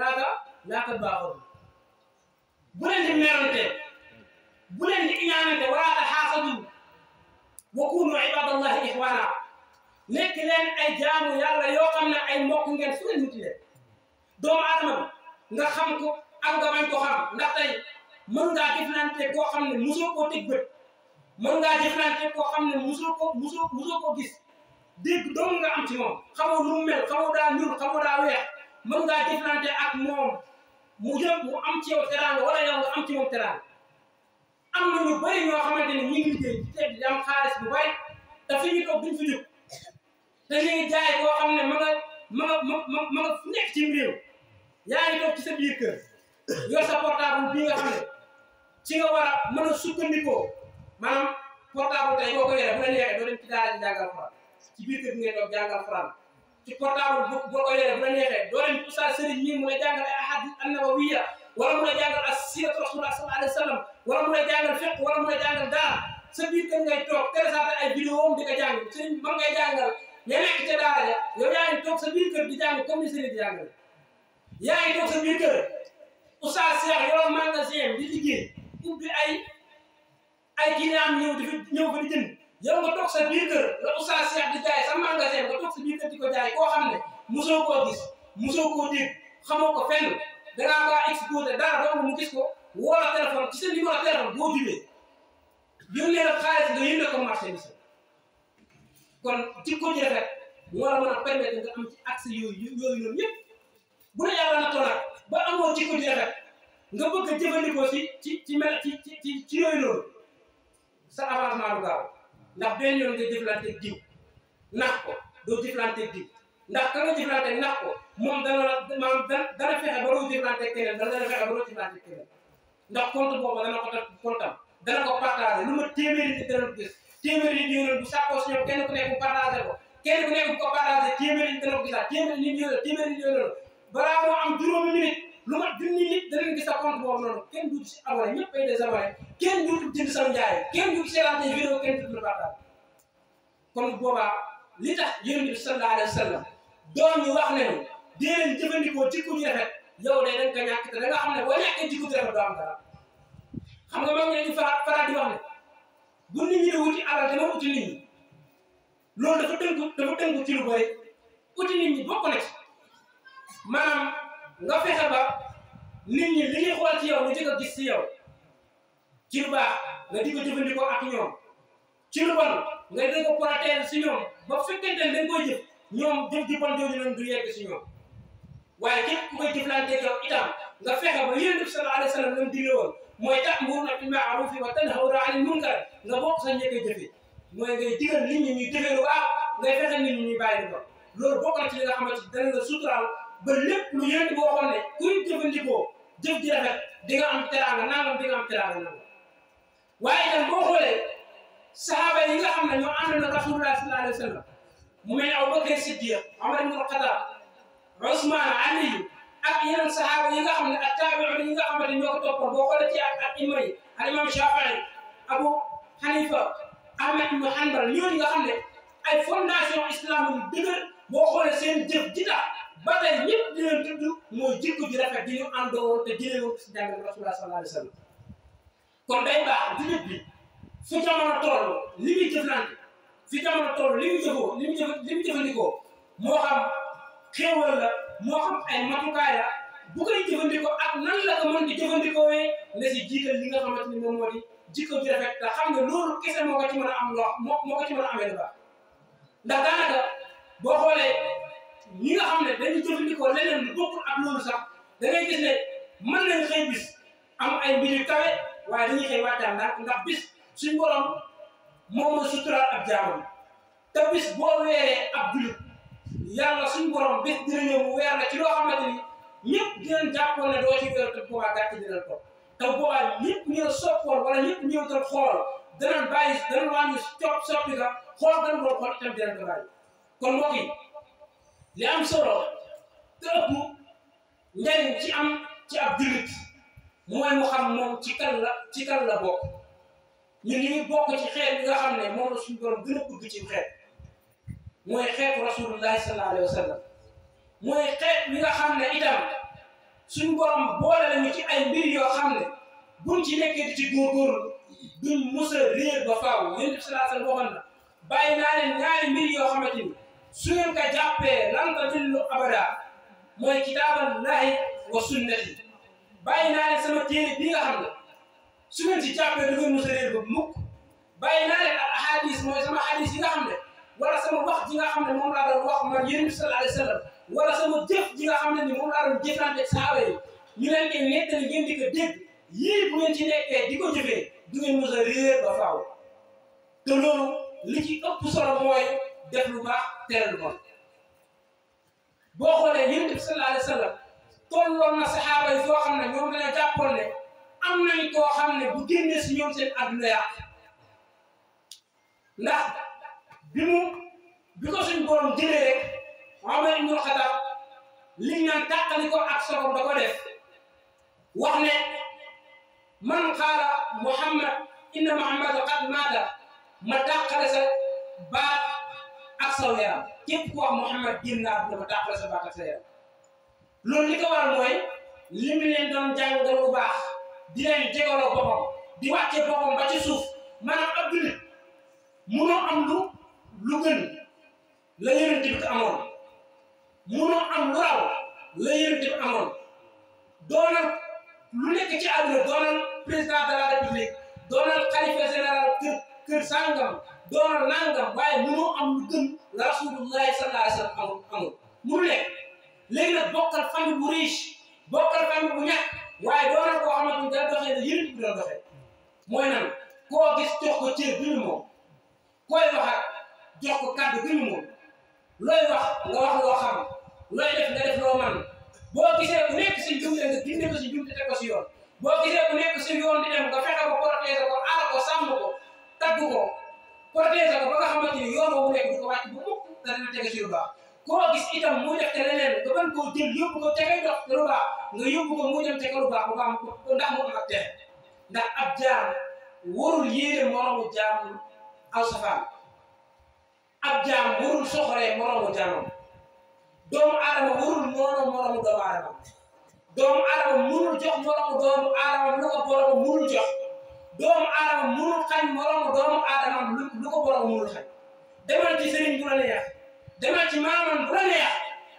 naaka baaxoon bu leen di merante bu leen di iñaanante wala taxaasadu wa kunu ibadallahi ixwaana nekk leen ay jaamu yàlla yoo xam ne ay mbokk ngeen fu ngeen muti leen doomu aadama bi nga xam ko ak nga bañ ko xam ndax tey mën ngaa jëflante koo xam ne musoo koo teg bët mën ngaa jëflante koo xam ne musoo ko gis dégg doom nga am ci moom xamoo lu mu mel xamoo daa ñuul xamoo daa weex mën ngaa jëflante ak moom mu am ci yow teraanga wala yow nga am ci moom teraanga am na ñu bëri ñoo xamante ne ñu ngi liggéey ci teg di am xaalis bu bari te fi ñu toog duñ fi jóg te ñu ngi jaay koo xam ne ma nga fu nekk ci réew yaa ngi toog ci sa biir kër yor sa portable bii nga xam ne ci nga war a mën a sukkandikoo maanaam portable tey boo ko yoree bu la neexee doo dem ci daara ji jàngal Alxuraan ci biir kër gi ngay toog jàngal Alxuraan ci portable boo ko yoree bu la neexee doo dem ci Oustaz Serigne mii mu la jàngal ay ahadith an-nabawiyya wala mu la jàngal as siiratu rasulullah sallallahu alayhi wa sallam wala mu lay jàngal fiqh wala mu lay jàngal daara sa biir kër ngay toog télécharger ay vidéo di ko jàng sëriñ mën ngay jàngal ña nekk ca daara ja yow yaa ngi toog sa biir kër di jàng comme ni sëriñ di jàngal yaa ngi toog sa biir kër Oustaz Cheikh yow magasin di liggéey ubbi ay client ñëw fa di jënd yow nga toog sa biir kër la Oustaz Cheikh di jaay sa magasin nga toog sa biir kër di ko jaay koo xam ne mosoo koo gis mosoo koo dégg xamoo ko fenn dangaa kaa exposé dara dong mu gis ko woo la téléphone ci sa numéro téléphone boo jubee yónnee la xaalis nga yónnee ko marché bi sa kon jikko ji rafet moo la mën a permettre nga am ci accès yooyu noonu yëpp bu la yàlla na toog ba amoo jikko ji rafet nga bëgg a jëfandikoo ci yooyu noonu sa avancement du gaaw ndax benn yoon nga jëflanteeg diw nax ko doo jëflanteeg diw ndax ka nga jëflanteeg nax ko moom dana fexe ba doo jëflanteeg keneen dana fexe ba doo jëflanteeg keneen ndax compte boobu dana ko def comptam dana ko partagé lu ma téeméeri nit dana ko gis téeméeri nit ñëw bu sàkkoo si ñoom kenn ku nekk mu partagé ko kenn ku nekk bu ko partagé téeméeri nit dana ko gisaat téeméeri nit ñëw balaa moo am juróomi minute lu mat junni nit danañ gis sa compte boobu noonu kenn duutu si abonné ñëpp ay désabonné kenn duutu jënd sam njaay kenn duutu seetaan ay vidéo kenn duutu la partagé kon boobaa li tax yonent bi sallallahu alayhi wa sallam doon ñu wax ne dee leen jëfandikoo jikko ju rafet yow de dañ ko ñàkk te da nga xam ne boo ñàkkee jikko ju rafet doo am dara xam nga moom ñu faral di wax ne bu nit ñi di wuti alal dama uti nit ñi loolu dafa tënku ci lu bëri uti nit ñi bokk na ci maanaam nga fexe ba nit ñi li ñuy xool ci yow nga jëkk a gis ci yow ci lu baax nga di ko jëfandikoo ak ñoom ci lu bon nga di ko protéger si ñoom ba fekkente ne dañ koy jëf ñoom jëf ji bon jooju noonu du yegg si ñoom waaye képp ku koy jëflanteeg yow itam nga fexe ba Yonent bi sallallahu alayhi wa sallam lam digle woon mooy ta'muruuna bil ma'ruufi wa tanhawna 'anil munkar nga bokk sa njëkk a jëfee mooy ngay digal nit ñi ñuy jëfee lu baax ngay fexe nit ñi ñuy bàyyi lu bon loolu bokk na ci li nga xamante ni dana la suturaal ba lépp lu Yonent boo xam ne kuy jëfandikoo jëf ji rafet di nga am teraanga nangam di nga am teraanga nangam waaye itam boo xoolee sahaaba yi nga xam ne ñoo ànd na Rasulullah sallallahu alayhi wa sallam mu mel ne Abubakar Siddiq Umar ibn Khattab Usmaan Ali ak yeneen sahaaba yi nga xam ne ak taabi'un yi nga xamante ñoo ko toppoon boo xoolee ci ak imam yi al imam Shafi'i Abu Hanifa Ahmad ibn Hanbal ñooñu nga xam ne ay fondation islamique yu dëgër boo xoolee seen jëf ji tax ba tey ñëpp di leen tudd mooy jikko ji rafet di ñu àndoon te jëlee woon si jàngale Rasulullah sallallahu alayhi wa sallam kon day baax jullit bi fu jamono toll li muy jëflante fi jamono toll li muy jëfoo li muy jëfandikoo moo xam xéewal la moo xam ay matukaay la bu koy jëfandikoo ak nan la ko mën di jëfandikoowee na si jiital li nga xamante ni moom moo di jikko ji rafet te xam nga loolu kese moo ko ci mën a am loo moo ko ci mën a amee lu baax ndax daanaka boo xoolee ñi nga xam ne dañuy jëfandikoo leneen lu bokkul ak loolu sax da ngay gis ne mën nañ xëy bis am ay mbir yu kawe waaye dañuy xëy wàccaan ndax bis suñ borom moom moo suturaal ab jaamam te bis boo weeree ab julit yàlla suñ borom bis dina ñëw mu weer la ci loo xamante ni ñëpp dinañ jàppoon ne doo ci weer te boobaa gàcce dinañ toog te boobaa ñëpp ñëw soppoon wala ñëpp ñëw doon xool danañ bàyyi danañ wàññi soppi ka xool danañ doon xool itam dinañ ko bàyyi kon mbokk yi li am solo te ëpp njariñ ci ab julit mooy mu xam moom ci kan la bokk ñun ñu bokk ci xeet bi nga xam ne moom la suñu borom gën a bëgg ci xeet mooy xeetu rasulullahi sallallahu alayhi wa sallam mooy xeet bi nga xam ne itam suñu borom boole lañu ci ay mbir yoo xam ne buñ ci nekkee di ci góorgóorlu duñ mos a réer ba faaw Yonent bi sallallahu alayhi wa sallam waxoon na bàyyi naa leen ñaari mbir yoo xamante ni su ngeen ko jàppee lan tadillu abada mooy kitaaballahi wa sunnati bàyyi naa leen sama téere bi nga xam ne su ngeen si jàppee da ngeen mos a réer ba mukk bàyyi naa leen al ahadis mooy sama hadis yi nga xam ne wala sama wax ji nga xam ne moom laa doon wax man Yonent bi sallallahu alayhi wa sallam wala sama jëf ji nga xam ne ni moom laa doon jëflante ak sahaaba yi ñu leen koy nettali ngeen di ko dégg yii bu ngeen ci nekkee di ko jëfee du ngeen mos a réer ba faaw te loolu li ci ëpp solo mooy def lu baax tere lu bon boo xoolee Yonent bi sallallahu alayhi wa sallam tolloon na saxaaba yi foo xam ne ñoom dañoo jàppoon ne am nañ koo xam ne bu génnee si ñoom seen àdduna yàq ndax bi ko suñ borom jëlee rek Umar ibn Khattab liñ naan tàqali ko ak soxom da ko def wax ne man xaala Muhammad inna Muhammad qad maata ma tàqale sa baat ak saw yaram képp ku wax Muhammad génn na àdduna ma tàqale sa baat ak sa yaram loolu li ko waral mooy li mu leen doon jàngal bu baax di leen jégaloo boppam di wàccee boppam ba ci suuf maanaam ab jullit munoo am lu gën la yonent bi amoon munoo am lu raw la yonent bi amoon doonal lu nekk ci àdduna doonal président de la république doonal xalifa général kër sàngam doonal nangam waaye munoo am lu gën la rasulullahi sallallahu alayhi wa sallam amul munu nekk léegi nag bokkal famille bu riche bokkal famille bu ñàkk waaye doonal koo xamante ni da doxee ne yonent bi doon doxee mooy nan koo gis jox ko cër bi ñu moom koy waxat jox ko kàddu bi ñu moom looy wax nga wax loo xam looy def nga def loo man boo gisee ku nekk si jumte nga dindi ko si jumte teg ko si yoon boo gisee ku nekk si yoon di dem nga fexe ko protéger ko aar ko sàmm ko tagg ko protéger ko ba nga xamante ni yoon boobu nekk du ko wàcc bu mukk te dina tege si lu baax koo gis itam mu def te leneen nga mën koo jël yóbbu ko tegay dox te lu baax nga yóbbu ko mu dem tege lu baax bu baax ndax mu am ak texe ndax ab jaam warul yéene moromu jaam aw safaan ab jaam warul soxoree moromu jaamam doomu aadama warul moromu doomu aadama doomu aadama munul jox moromu doomu aadama lu ko borom munul jox doomu aadama munul xañ moromu doomu aadama lu ko borom munul xañ demal ci sëriñ bu la neex demal ci maamam bu la neex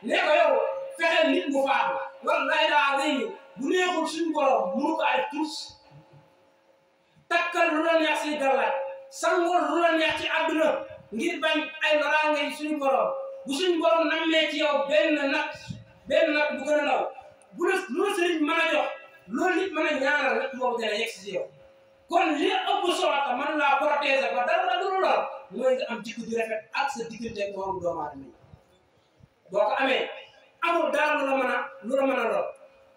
ne ko yow fexeel nit mu faatu wallahi daa léegi bu neexul suñu borom munu ko ay tous takkal lu la neex si gàllaaj sangol lu la neex ci àdduna ngir bañ ay loraange suñu borom bu suñu borom nammee ci yow benn nat bu gën a ndaw bu la lu la sëriñ mën a jox loolu nit mën a ñaanal nag boobu dana yegg si yow kon li ëpp solo ta mën laa protéger ba dara du la mooy nga am jikko ju rafet ak sa diggante ak moomu doomu aadama yi boo ko amee amul dara lu la mën a lor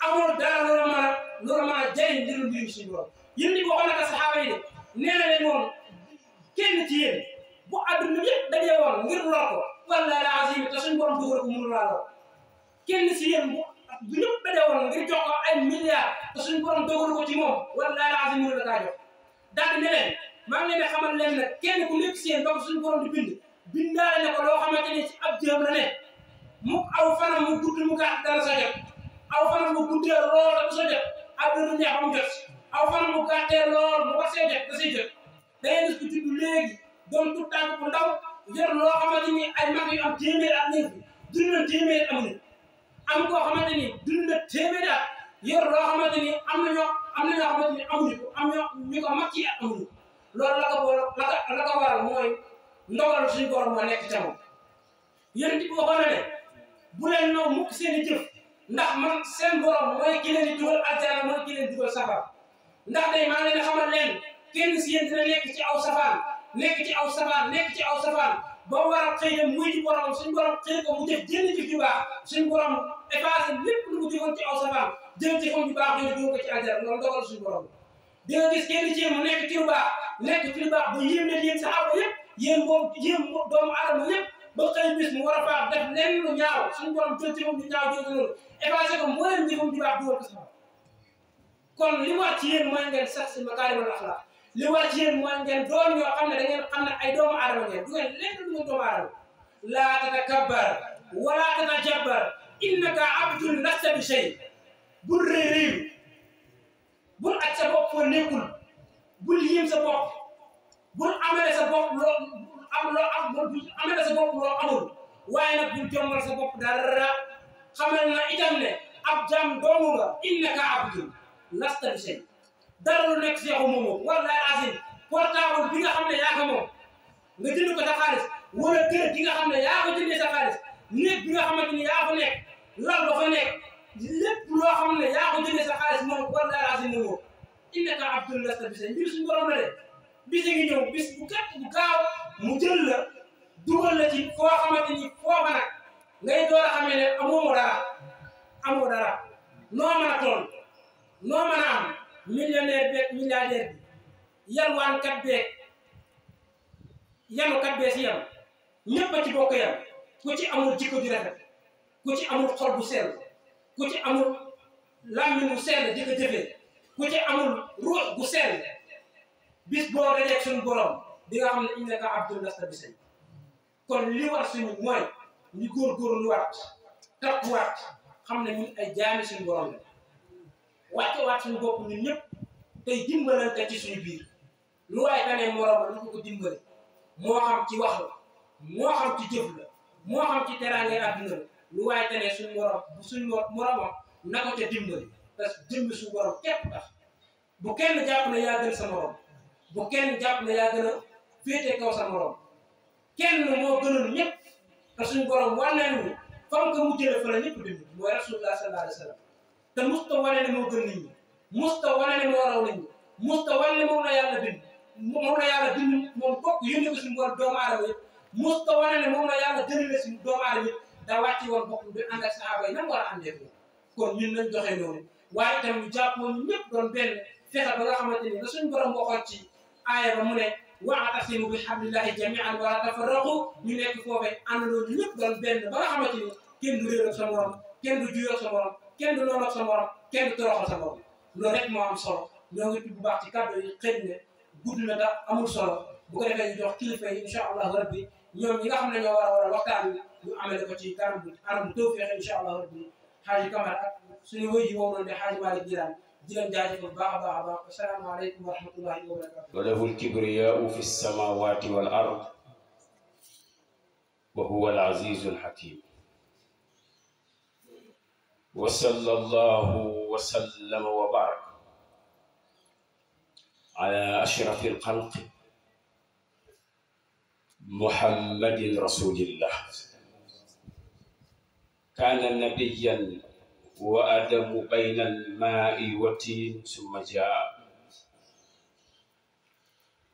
amul dara lu la mën a jëriñ li lu mbiriñ suñu borom yéen di waxoon naka saxaaba yi de nee na leen moom kenn ci yéen bu àdduna yëpp dajee woon ngir lor ko wallahi la azim te suñu borom dugal ko mënu laa lor kenn ci yéen bu ñëpp dajee woon ngir jox ko ay milliards te suñu borom dogal ko ci moom wallahi la azim mënu la kaa jox daal ne leen maa ngi leen di xamal leen nag kenn ku nekk ci yéen ba ko suñu borom di bindaale ne ko loo xamante ni ci ab jéem la ne mu aw fanam mu gudd mu gàtt dana sa jot aw fanam mu guddee lool da sa jot àdduna neex ba mu jot aw fanam mu gàttee lool mu war see jot da say jot da ngay gis ku judd léegi doon tout tànk bu ndaw yor loo xamante ni ay mag yu am téeméer at nekk dund na téeméer amuñu am koo xamante ni dund na téeméer at yor loo xamante ni am na ñoo xamante ni amuñu ko am ñu ko mag ci at amuñu loolu la ko waral mooy ndogal suñu borom moo nekk ca moom yéen di waxoon na ne bu leen noo mukk seen i jëf ndax man seen borom mooy ki leen di dugal aljana mooy ki leen di dugal safara ndax day maa ngi leen di xamal leen kenn si yéen dina nekk ci aw safaan nekk ci aw safaan ba war a xëy dem muy ci borom suñu borom xëy ko mu jëf jënd jëf ju baax suñu borom effacé lépp lu mu jëfoon ci aw safaan jël jëfam ju baax ñoo dugal ko ci aljana loolu dogal suñu borom di nga gis kenn ci yéen mu nekk ci lu baax ba yéem ne yéen saxaaba yëpp yéen doomu aadama yëpp ba xëy bis mu war a faax def lenn lu ñaaw suñu borom jël jëfam ju ñaaw jooju noonu effacé ko moo leen jëfam ju baax dugal ko saxaaba kon li war ci yéen mooy ngeen sax si makaarimul axlaaq li war ci yéen mooy ngeen doon ñoo xam ne da ngeen xam ne ay doomu aadama ngeen du ngeen lenn lu ngeen doomu aadama laa tatakabbar wala tatajabbar innaka abdun lasta bi shay bul réeréeru bul aj sa bopp foo nekkul bul yéem sa bopp bul amale sa bopp loo amul waaye nag bul jommal sa bopp dara xamal na itam ne ab jaam doomu nga innaka abdun lasta bi shay dara lu nekk si yow moomoo wallahi azim portable bi nga xam ne yaa ko moom nga jënd ko sa xaalis wala kër gi nga xam ne yaa ko jëndee sa xaalis néeg bi nga xamante ni yaa ko nekk lal ba fa nekk lépp loo xam ne yaa ko jëndee sa xaalis moom wallahi azim moomoo innaka abdun lasta bi shay mbir suñu borom la de bis ngi ñëw bis bu gàtt bu gaaw mu jël la dugal la ci foo xamante ni foofa nag ngay door a xamee ne amoo dara noo mën a toll noo mën a am millionnaire beeg milliardaire bi yalwaankat beeg yanukat bee si yam ñëpp a ci bokk yam ku ci amul jikko ju rafet ku ci amul xol bu sell ku ci amul làmmiñ mu sell di ko jëfee ku ci amul ruux gu sell bis boo dajeeg suñu borom di nga xam ne innaka abdun lasta bi say kon li war suñu mooy ñu góorgóorlu waat takkuwaat xam ne ñun ay jaami suñu borom la wàcce waat suñu bopp ñun ñëpp tey dimbalante ci suñu biir lu waaye danee morooma lu ko dimbali moo xam ci wax la moo xam ci jëf la moo xam ci teraange àdduna la lu waaye danee suñu moroomam na ko ca dimbali parce que jëmbi suñu borom képp tax bu kenn jàpp ne yaa gën sa morom bu kenn jàpp ne yaa gën a féete kaw sa morom kenn moo gënal ñëpp te suñu borom war nañu ni fam ko mu jële fa la ñëpp dimbali mooy rasulullah sallallahu alayhi wa sallam te musta wane ne moo gën nit ñi musta wane ne moo raw nit ñi musta wane ne moom la yàlla bind moom bokk yónni ko suñu borom doomu aadama yëpp musta wane ne moom la yàlla jëlee si doomu aadama yëpp daa wàcci woon bokk bi ànd ak sahaaba yi nan war a àndee ko kon ñun nañ doxee noonu waaye itam ñu jàppoo ñu ñëpp doon benn fexe ba nga xamante ni da suñu borom waxoon ci aaya ba mu ne wa'tasimu bi hablillahi jami'an wa la tafarraqu ñu nekk foofee àndandoo ñu ñëpp doon benn ba nga xamante ni kenn du réer ak sa morom kenn du juyoo ak sa morom kenn du noonu ak sa morom kenn du toroxal sa morom loolu rek moo am solo ñoo ngi tudd bu baax ci kàddu yi xëy ne gudd na da amul solo bu ko defee ñu jox kilifa yi incha allahu rabbi ñoom ñi nga xam ne ñoo war a waxtaan wi ñu amee ko ci anam bu tawfiq incha allahu rabbi xaaji Kamara ak suñu wëy ji moom noonu ne xaaji Malick Jiraan di leen jaajëfal bu baax a baax a baax assalaamu aleykum wa rahmatullahi wa barakatuh. wa lahu lkibriyaau fi lsamawati wal ard wa huwa alazizu alhakim. wa sallallahu wa sallama wa baraka ala ashrafi alxalqi muhammadin rasulillah. kaana nabiyan wa adamu bayna almaai wattiin summa jaa.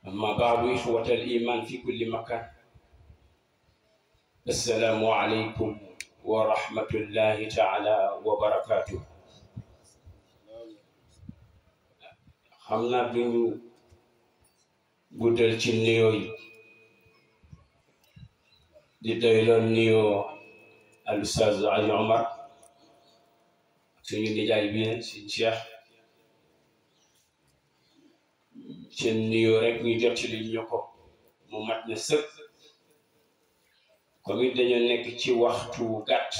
amma baadu ixwata aliman fi kulli makan, assalaamu aleykum wa rahmatullahi taala wa barakatuh. xam naa duñu guddal ci nuyoo yi di doyloo nuyoo al ustaz Ali Omar suñu nijaay bi ne si Cheikh seen nuyoo rek ñu jot ci li ñu ko mu mat na sëkk. comme it dañoo nekk ci waxtu gàtt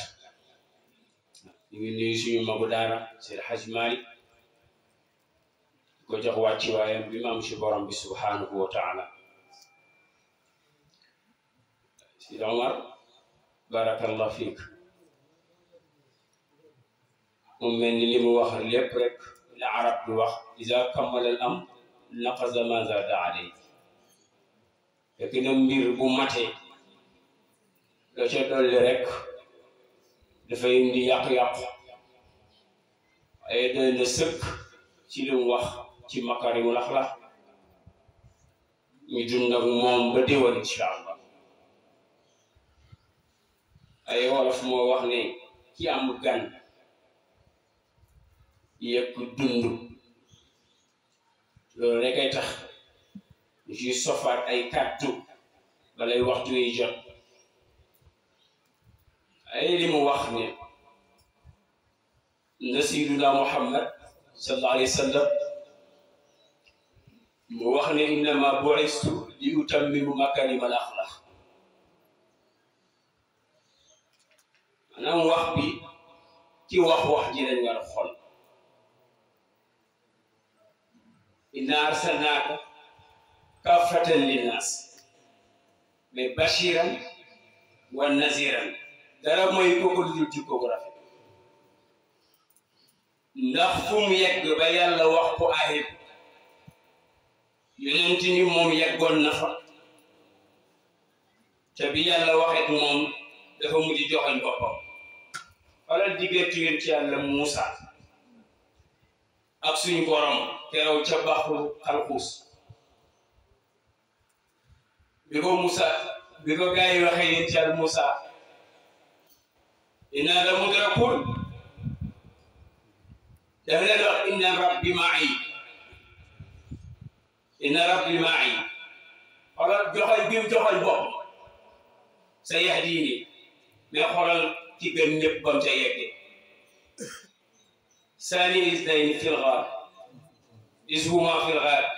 ñu ngi nuyu suñu magu daara Seydi Hadji Malick ko jox wàcci waayam bi maam si borom bi subhanahu wa taala. Seydi Omar barakallah fiik mu mel ni li mu wax lépp rek la arab bi wax iza kammala al am naqaza ma zada alayhi. fekk na mbir bu matee loo ca dolli rek dafay indi yàqu-yàqu waaye doy na sëkk ci li mu wax ci makarimul axlaq ñu dund ak moom ba déwén incha allah. ay wolof moo wax ne ki am gan yëpp dund loolu rek ay tax ñu ciy sofaat ay kàddu balay waxtu yi jot. ay li mu wax ne na sayyiduna Muhammad sallallahu alayhi wa sallam mu wax ne innama bu'istu li utammimu makarimal axlaq. maanaam wax bi ci wax ji lañ war a xool. inna arsalnaaka kaafatan linnaas mais bashiran wa naziran dara mooy kooku lu dul jikko bu rafet. ndax fu mu yegg ba yàlla wax ko ayib yonent ni moom yeggoon na fa te bi yàlla waxet moom dafa mujj joxoñ boppam. wala diggante yonent yàlla Muusa ak suñu borom keroog ca baxru Xalxuus bi ko gaa yi waxee yonent yàlla Muusa inna la mudrakun dafa leen wax inna rabbi ma'i inna rabbi ma'i xoolal joxoñ bi mu joxoñ bopp sa yahdini mais xoolal ki gën ñëpp bam ca yeggee saani isnayni fil ghaar إذ هما في الغار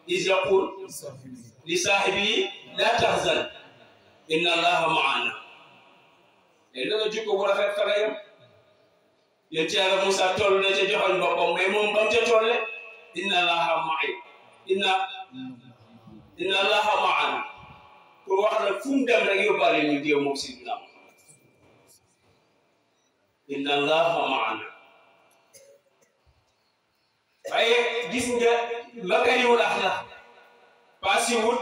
إذ يقول لصاحبه لا تحزن إن الله معنا إلا جيكو ولا فك فلايم ينتي على موسى تول لا تي جوخال بوبام مي موم بام تي تول إن الله معي إن الله معنا ko wax na fu mu dem rek yóbbaale ñu géew moom Seydina Muhammad inna allaha maana waaye gis nga makarimul axlaq paasiwul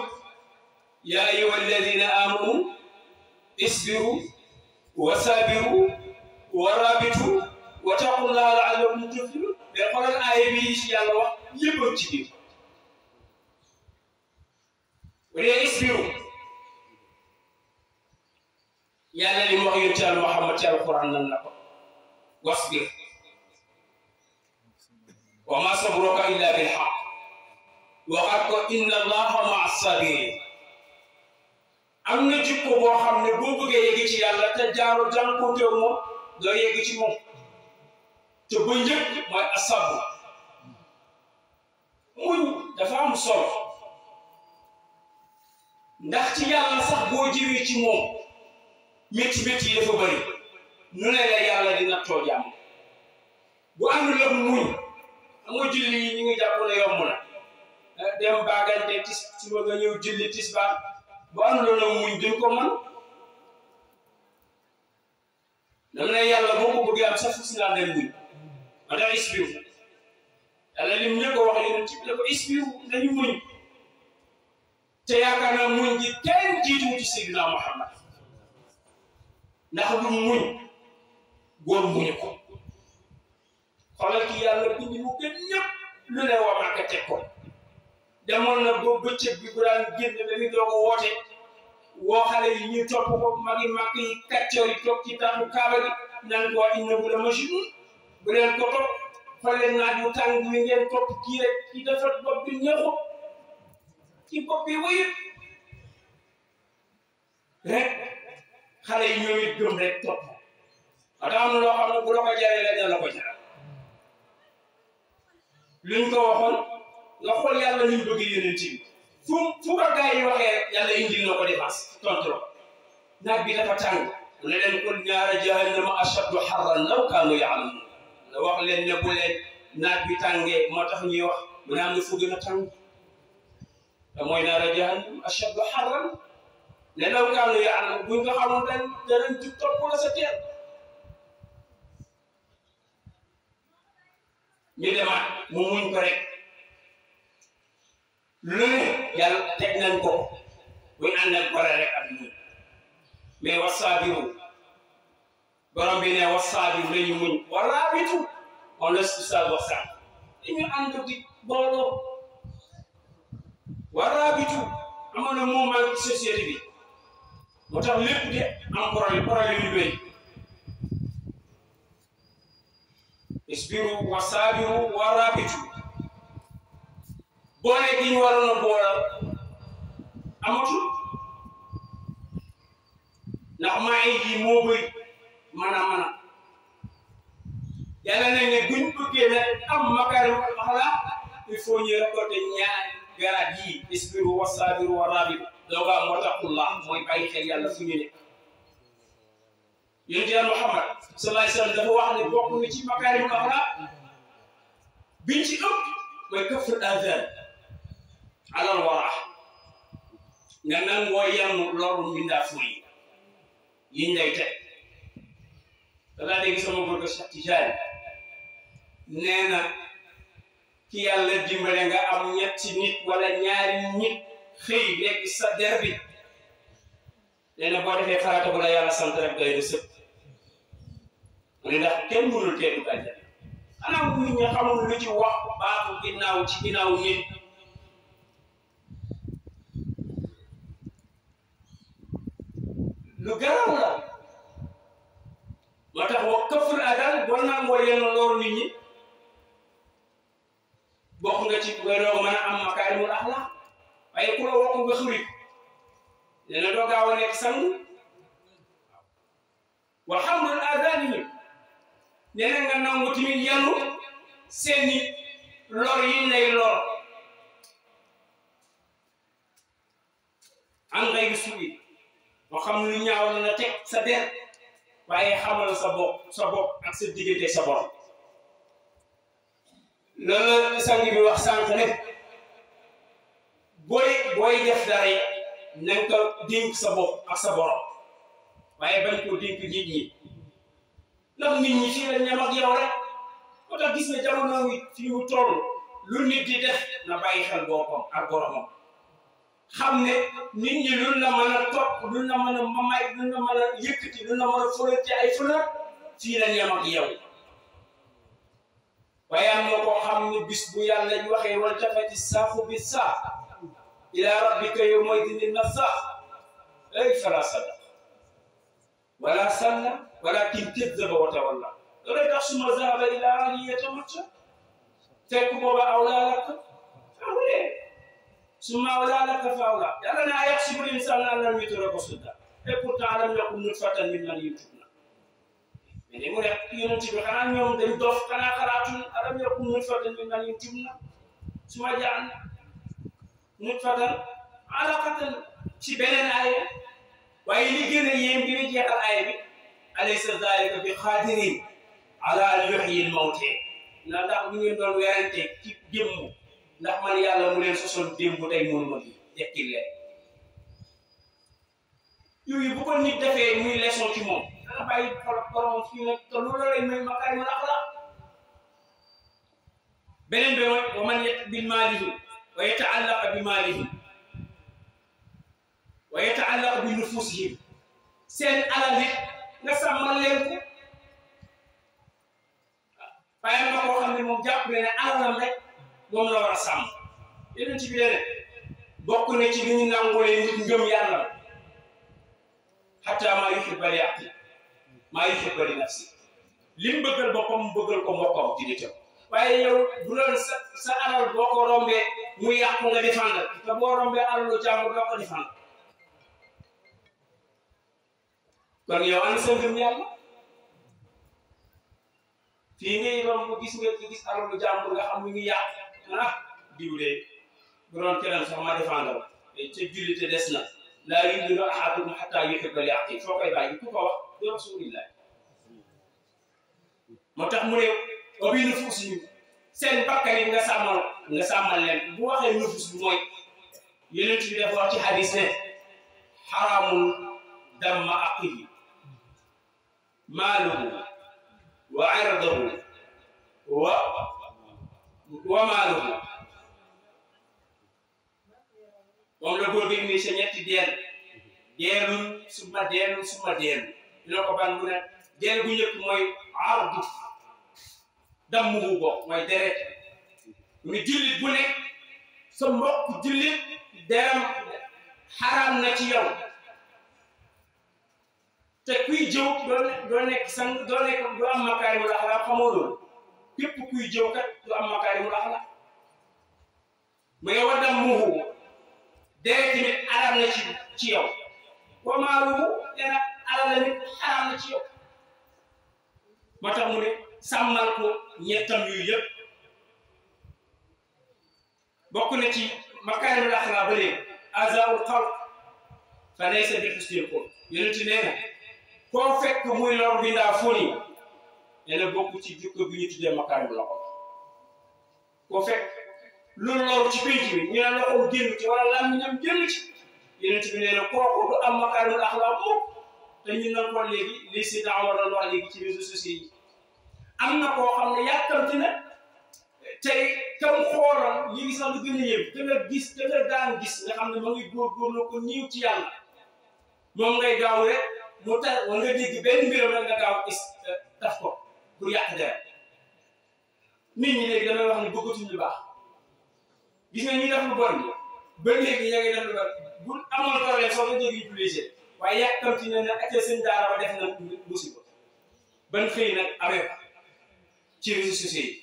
yaa ayyuha alladina amanu isbiru wa sabiru wa rabitu wa taqullaha la'allakum tuflihun mais xoolal aaya bi ci yàlla wax yëpp ci biir wala isbiru yàlla li mu wax yonent Yàlla Muhammad ci alquran nan la ko wasbir wa ma sabruka illa bil haqq waxaat ko inna allaha ma'a sabirin am na jikko boo xam ne boo bëggee yegg ci yàlla te jaaro jànkuwute moom doo yegg ci moom te ba njëkk mooy asabru muñ dafa am solo ndax ci yàlla sax boo jëwee ci moom métti yi dafa bëri nu ne la yàlla dina too jàmm bu àndul ak muñ xam nga julli yi ñu ngi jàpp ne yomb na dem baagante suba nga ñëw julli tisbaar bu àndul ak muñ duñ ko mën dama ne yàlla boo ko bëggee am sax si laa dem muñ ma tax isbiru yàlla lim ñëpp ko wax yéen ci ne ko isbiru dañu muñ te yaakaar naa muñ gi kenn jiitu ci Seydina Muhammad ndax lu muñ góor muñu ko xoolal ki yàlla bindi mu gën ñëpp lu ne waa Màkka teg ko demoon na ba bëccëg bi bu daan génn dañuy doog a woote woo xale yi ñu topp ko magi màkk yi kàccoor yi toog ci taxu kaaba gi nan ko innahu la majnun bu leen ko topp xool leen naaj wu tàng wi ngeen topp kii rek kii dafa bopp bi ñëxu ci bopp bi wëyut rek xale yi ñoom it gëm rek topp ata am na loo xam ne bu la ko jaree rek dana la ko jaral luñ ko waxoon nga xool yàlla ñu bëgg yeneen ci fu ko gars yi waxee yàlla indil na ko défense tontu la naaj bi dafa tàng mu ne leen qul naara jahannama ashaddu harran law kaanu ya'lamuun nga wax leen ne bu leen naaj bi tàngee moo tax ñuy wax mu ne am na fu gën a tàng te mooy naara jahannama ashaddu harran ne law kaanu ya'lamuun buñ ko xamoon danañ jug topp la sa teel ñu demaat mu muñ ko rek lu ne yàlla teg nañ ko buñ ànd ak gore rek ak muñ mais wasaabiru borom bi ne wasaabiru lañu muñ waraabitu on laisse tout ça wax sax dañu ànd di booloo waraabitu amoon na mouvement ci société bi moo tax lépp di am problème yu bëri isbiru wasaabiru waraabitu boole gi ñu waroon a boolal amatul ndax maa yi moo bëri mën a yàlla nañ ne buñ bëggee ne am makaarimul axlaaq il faut ñu récolter ñaari garaat yii isbiru wasaabiru waraabitu dooga am wattaqullah mooy bàyyi xel yàlla fu ñu nekk yonent Yàlla Muhammad sallallahu alayhi wa sallam dafa wax ne bokk na ci makaarimul axlaaq biñ ci ëpp mooy kaful azaan alal wara nga nangoo yanu loru mbindaafu yi yiñ lay teg danaa dégg sama góor ga Cheikh Tidiane nee na ki yàlla dimbale nga am ñetti nit wala ñaari nit xëy nekk sa der bi nee na boo defee farata bu la yàlla sant rek doy na sëpp mu ne ndax kenn mënul tee dugg àjjana xanaa nit ñi xamul lu ci wax baaxu ginnaaw ci ginnaaw nit lu garaw la moo tax wax këful adal boo nangoo yenn loolu nit ñi bokk nga ci nga doog mën a am makaarimul axlaaq waaye ku la wokk nga xuri nee na doo gaaw a nekk sang wa hamlul adani nee na nga nangu tamit yenn seeni lor yi lay lor an ngay suuy moo xam lu ñaaw la teg sa der waaye xamal sa bopp ak sa diggante sa borom loolu sang bi wax sànq ne booy def dara na nga ko dénk sa bopp ak sa borom waaye bañ ko dénk nit ñi ndax nit ñi fii la ñam ak yow rek moo tax gis nga jamono wi fii mu toll lu nit di def na bàyyi xel boppam ak boromam xam ne nit ñi luñ la mën a topp luñ la mën a mamay luñ la mën a yëkkati luñ la mën a fële ci ay fële fii la ñam ak yow waaye am na koo xam ne bis bu yàlla ñu waxee wal tafati saaku bi saa ila rabbika yawma idin nasaa ay fala sadaq wala salla walakin kazzaba wa tawalla loolu tax summa zahaba ila ahlihi yatamatta fekk booba awlaa laka fawlee summa awlaa laka fawlaa yàlla naa yaxsibu l-insaanu an lan yutraka sudaa et pourtant lam yakun nutfatan min maniyyin yumnaa mais ni mu ne yonent bi xanaa ñoom dañ dof xanaa xalaatuñ alam yakun nutfatan min maniyyin yumnaa summa ja'alnaa nutfatan alaqatan ci beneen aaya waaye li gën a yéem bi ñu jeexal aaya bi alaysa zaalika bi qaadirin ala an yuhyi al-mawtaa ndax bu ngeen doon werante ci démb ndax man yàlla mu leen sosoon démb tey mënuma lii dekkil leen yooyu bu ko nit defee muy leçon ci moom dana bàyyi borom fii nag te loolu lay may makaarimul axlaaq beneen bi mooy wa man bil maalihi wa yata'allaqa bi maalihi wa yata'allaqa bi nufusihim seen alal it nga sàmmal leen ko waaye am na koo xam ne moom jàpp ne alalam rek moom la war a sàmm yeneen ci biir bokk na ci li ñu nangulee nit ngëm yàlla hatta maa yuhibbu li aqli maa yuhibbu li nafsi li mu bëggal boppam mu bëggal ko mbokkam ci nitam waaye yow bu doon sa alal boo ko rombee mu yàqu nga défendre te boo rombee alalu jàmbur doo ko défendre kon yow am sa ngëm yàlla fii ngay romb gis nga gis alalu jàmbur nga xam ni ngi yàq diw de bu doon keneen sax ma défendre ca jullite des na laa yu'minu ahadukum hattaa yuhibba li axiihi foo koy bàyyi ku ko wax du rasulillah moo tax mu ne wa bi nufusihim seen bakkan yi nga sàmmal leen bu waxee nufus bi mooy Yonent bi dafa wax ci hadis ne xaraamun damma axiihi maaluhu wa irduhu wa maaluhu moom la góor gi indi sa ñetti deelun suma deelun ñu ne ko ban mu ne deel bu njëkk mooy ardu dammuhu ko mooy deret mu jullit bu nekk sa mbokk jullit deram xaraam na ci yow te kuy jëw doo nekk sang doo am makaarimul axlaaq xamoo loolu képp kuy jëw kat du am makaarimul axlaaq mu yow a dammuhu deret tamit xaraam na ci yow wa maaluhu dana alal la nit xaraam na ci yow moo tax mu ne sàmmal ko ñettam yu yëpp bokk na ci makaarimul axlaaq ba léegi azaa'ul xalq fa laysa bi husnil xuluq Yonent nee na koo fekk muy lor bi ndaa fóoni nee na bokk ci jukko bi ñu tuddee makaarimul axlaaq koo fekk lu lor ci pénc bi ñu ne loxoom génn ci wala làmmiñam génn ci Yonent bi nee na kooku du am makaarimul axlaaq moom te ñu nan ko léegi li si daawa doon wax léegi ci réseaux sociaux yi am na koo xam ne yàkkamti na tey kam xoolal yi ngi sax lu gën a yëg te nga daan gis nga xam ne ma ngi góorgóorlu ko ñiiw ci yàlla moom ngay gaaw rek mu tar wala nga dégg benn mbiram rek nga gaaw gis taf ko pour yàq dara nit ñi léegi damay wax ne bëggatuñ lu baax gis nga ñuy def lu bon ba léegi yaa ngi def lu bon bu amoon problème soo ko jógee utilisé waaye yàkkamti na ne ak seen daara ba def na musiba ban xëy nag amee ko ci réseaux sociaux yi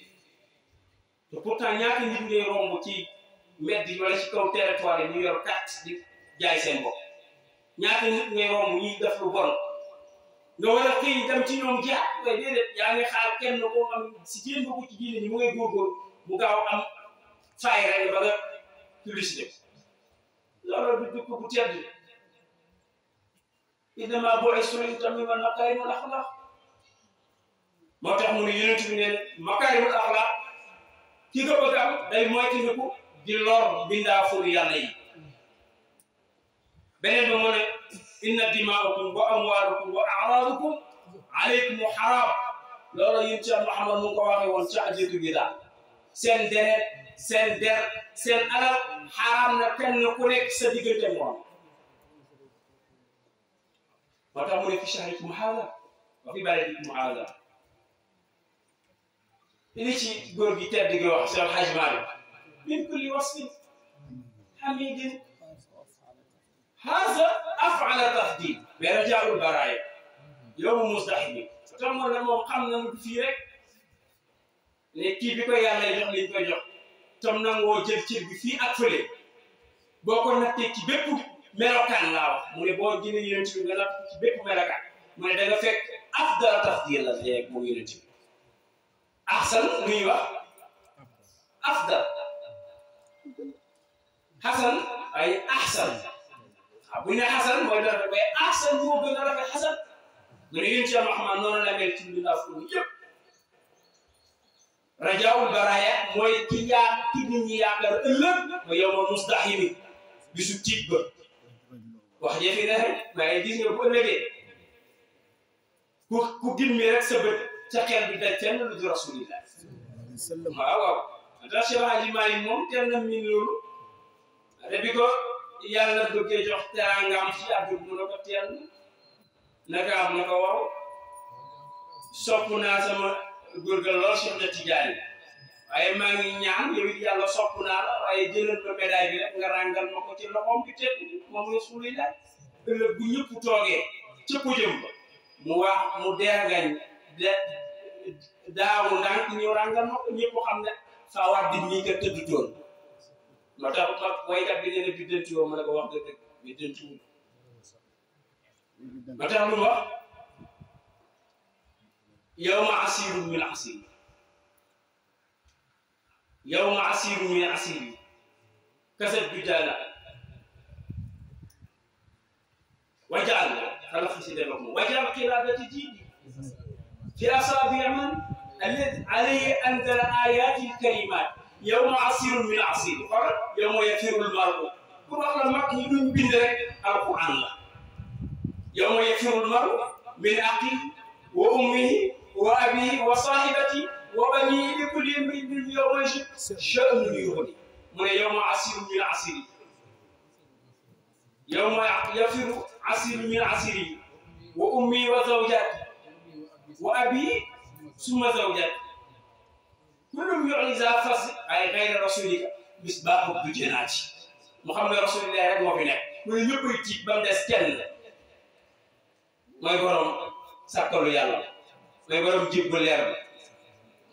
te pourtant ñaata nit ngay romb ci mbedd yi wala ci kaw territoire yi ñu yor carte di jaay seen bopp ñaata nit ngay romb ñuy def lu bon nga war a xëy dem ci ñoom jaar waaye déedéet yaa ngi xaar kenn koo xam si jéem ko ci diine ñi mu ngay góorgóor mu gaaw am faay rek ba nga publicité loolu du dugg bu tedd innama bu'istu li utammima makaarimul axlaaq moo tax mu ne yonent bi ne makaarimul axlaaq ki nga bëgg am day moytandiku di lor bindaafu yàlla yi beneen ba mu ne inna dimaakum wa amwaalukum wa a'raadukum alaykum xaraam loolu yéen ci Muhammad mu ngi ko waxee woon ci ajjatu bi daal seen deret seen der seen alal xaraam na kenn ku nekk sa diggante moom moo tax mu ne fi shahrikum haada wa fi baladikum haada li ci góor gi tedd gi wax Seex Hajji Maalik min kulli wasfin hamidin haza af'ala tafdil mais rajaa'ul baraaya yowmu muzdahim tam moo ne moom xam nañu fii rek ne kii bi ko yàlla jox liñ ko jox tam nangoo jël cër bi fii ak fële boo ko nattee ci bépp melokaan laa wax mu ne boo jëlee yonent bi nga natt ci bépp melokaan mu ne da nga fekk afdal tafdil la léegi moom yonent bi ahsan luy wax afdal hasan ay ahsan waaw bu ñu nee hasan mooy dara mais ahsan moo gën a rafet hasan mu ne yéen ci Muhammad noonu la mel ci mbindaaf yëpp rajaa'ul baraaya mooy ki nit ñi yaakaar ëllëg ba yawma muzdahimi bisu tiit ba wax jafe na rek waaye gis nga bu ëllëgee ku gimmi rek sa bët ca xel bi daj fenn lu du rasulillah waaw waaw ndax Cheikh Hadji Malick moom teel na min loolu te bi ko yàlla bëggee jox teraangaam ci àdduna mu ne ko teel naka am na ko waaw sopp naa sama góor ga lool Cheikh na Tidiane waaye maa ngi ñaan yow it yàlla sopp naa la waaye jëlal ma médaille bi rek nga ràngal ma ko ci loxoom bi tedd moom rasulillah ëllëg bu ñëpp toogee ca podium ba mu wax mu deegañ daawu ndànk ñu ràngal ma ko ñëpp xam ne saa wax di nii ka tëdd toon moo tax mag waykat bi nee na biddanti woo ma ne ko wax nga dëgg biddanti wul moo tax lu mu wax yawma asirun min asiri yawma asirun min asiri kasat bidaala wajal xalaat si dem ak moom wajal qiradati jiidi fi asaabi man alladi alayhi anzala ayati alkalimat yawma asirun min asiri xoolal yawma yafirul maru pour wax la mag ñi duñ bind rek alquran la yawma yafirul maru min aqi wa ummihi wa abihi wa sahibati wa banihi li kulli imri'in minhum yawma sha'nun yughni mu ne yawma asirun min asiri yawma yafiru asirun min asiri wa ummihi wa zawjati wa abihi summa zawjati kullum yu'liza fas ay ghayra rasulika misbaahu du janaati mu xam ne rasulillah rek moo fi nekk mu ne ñëppay tiit ba mu des kenn mooy borom sàkkalu yàlla mooy borom jib bu leer bi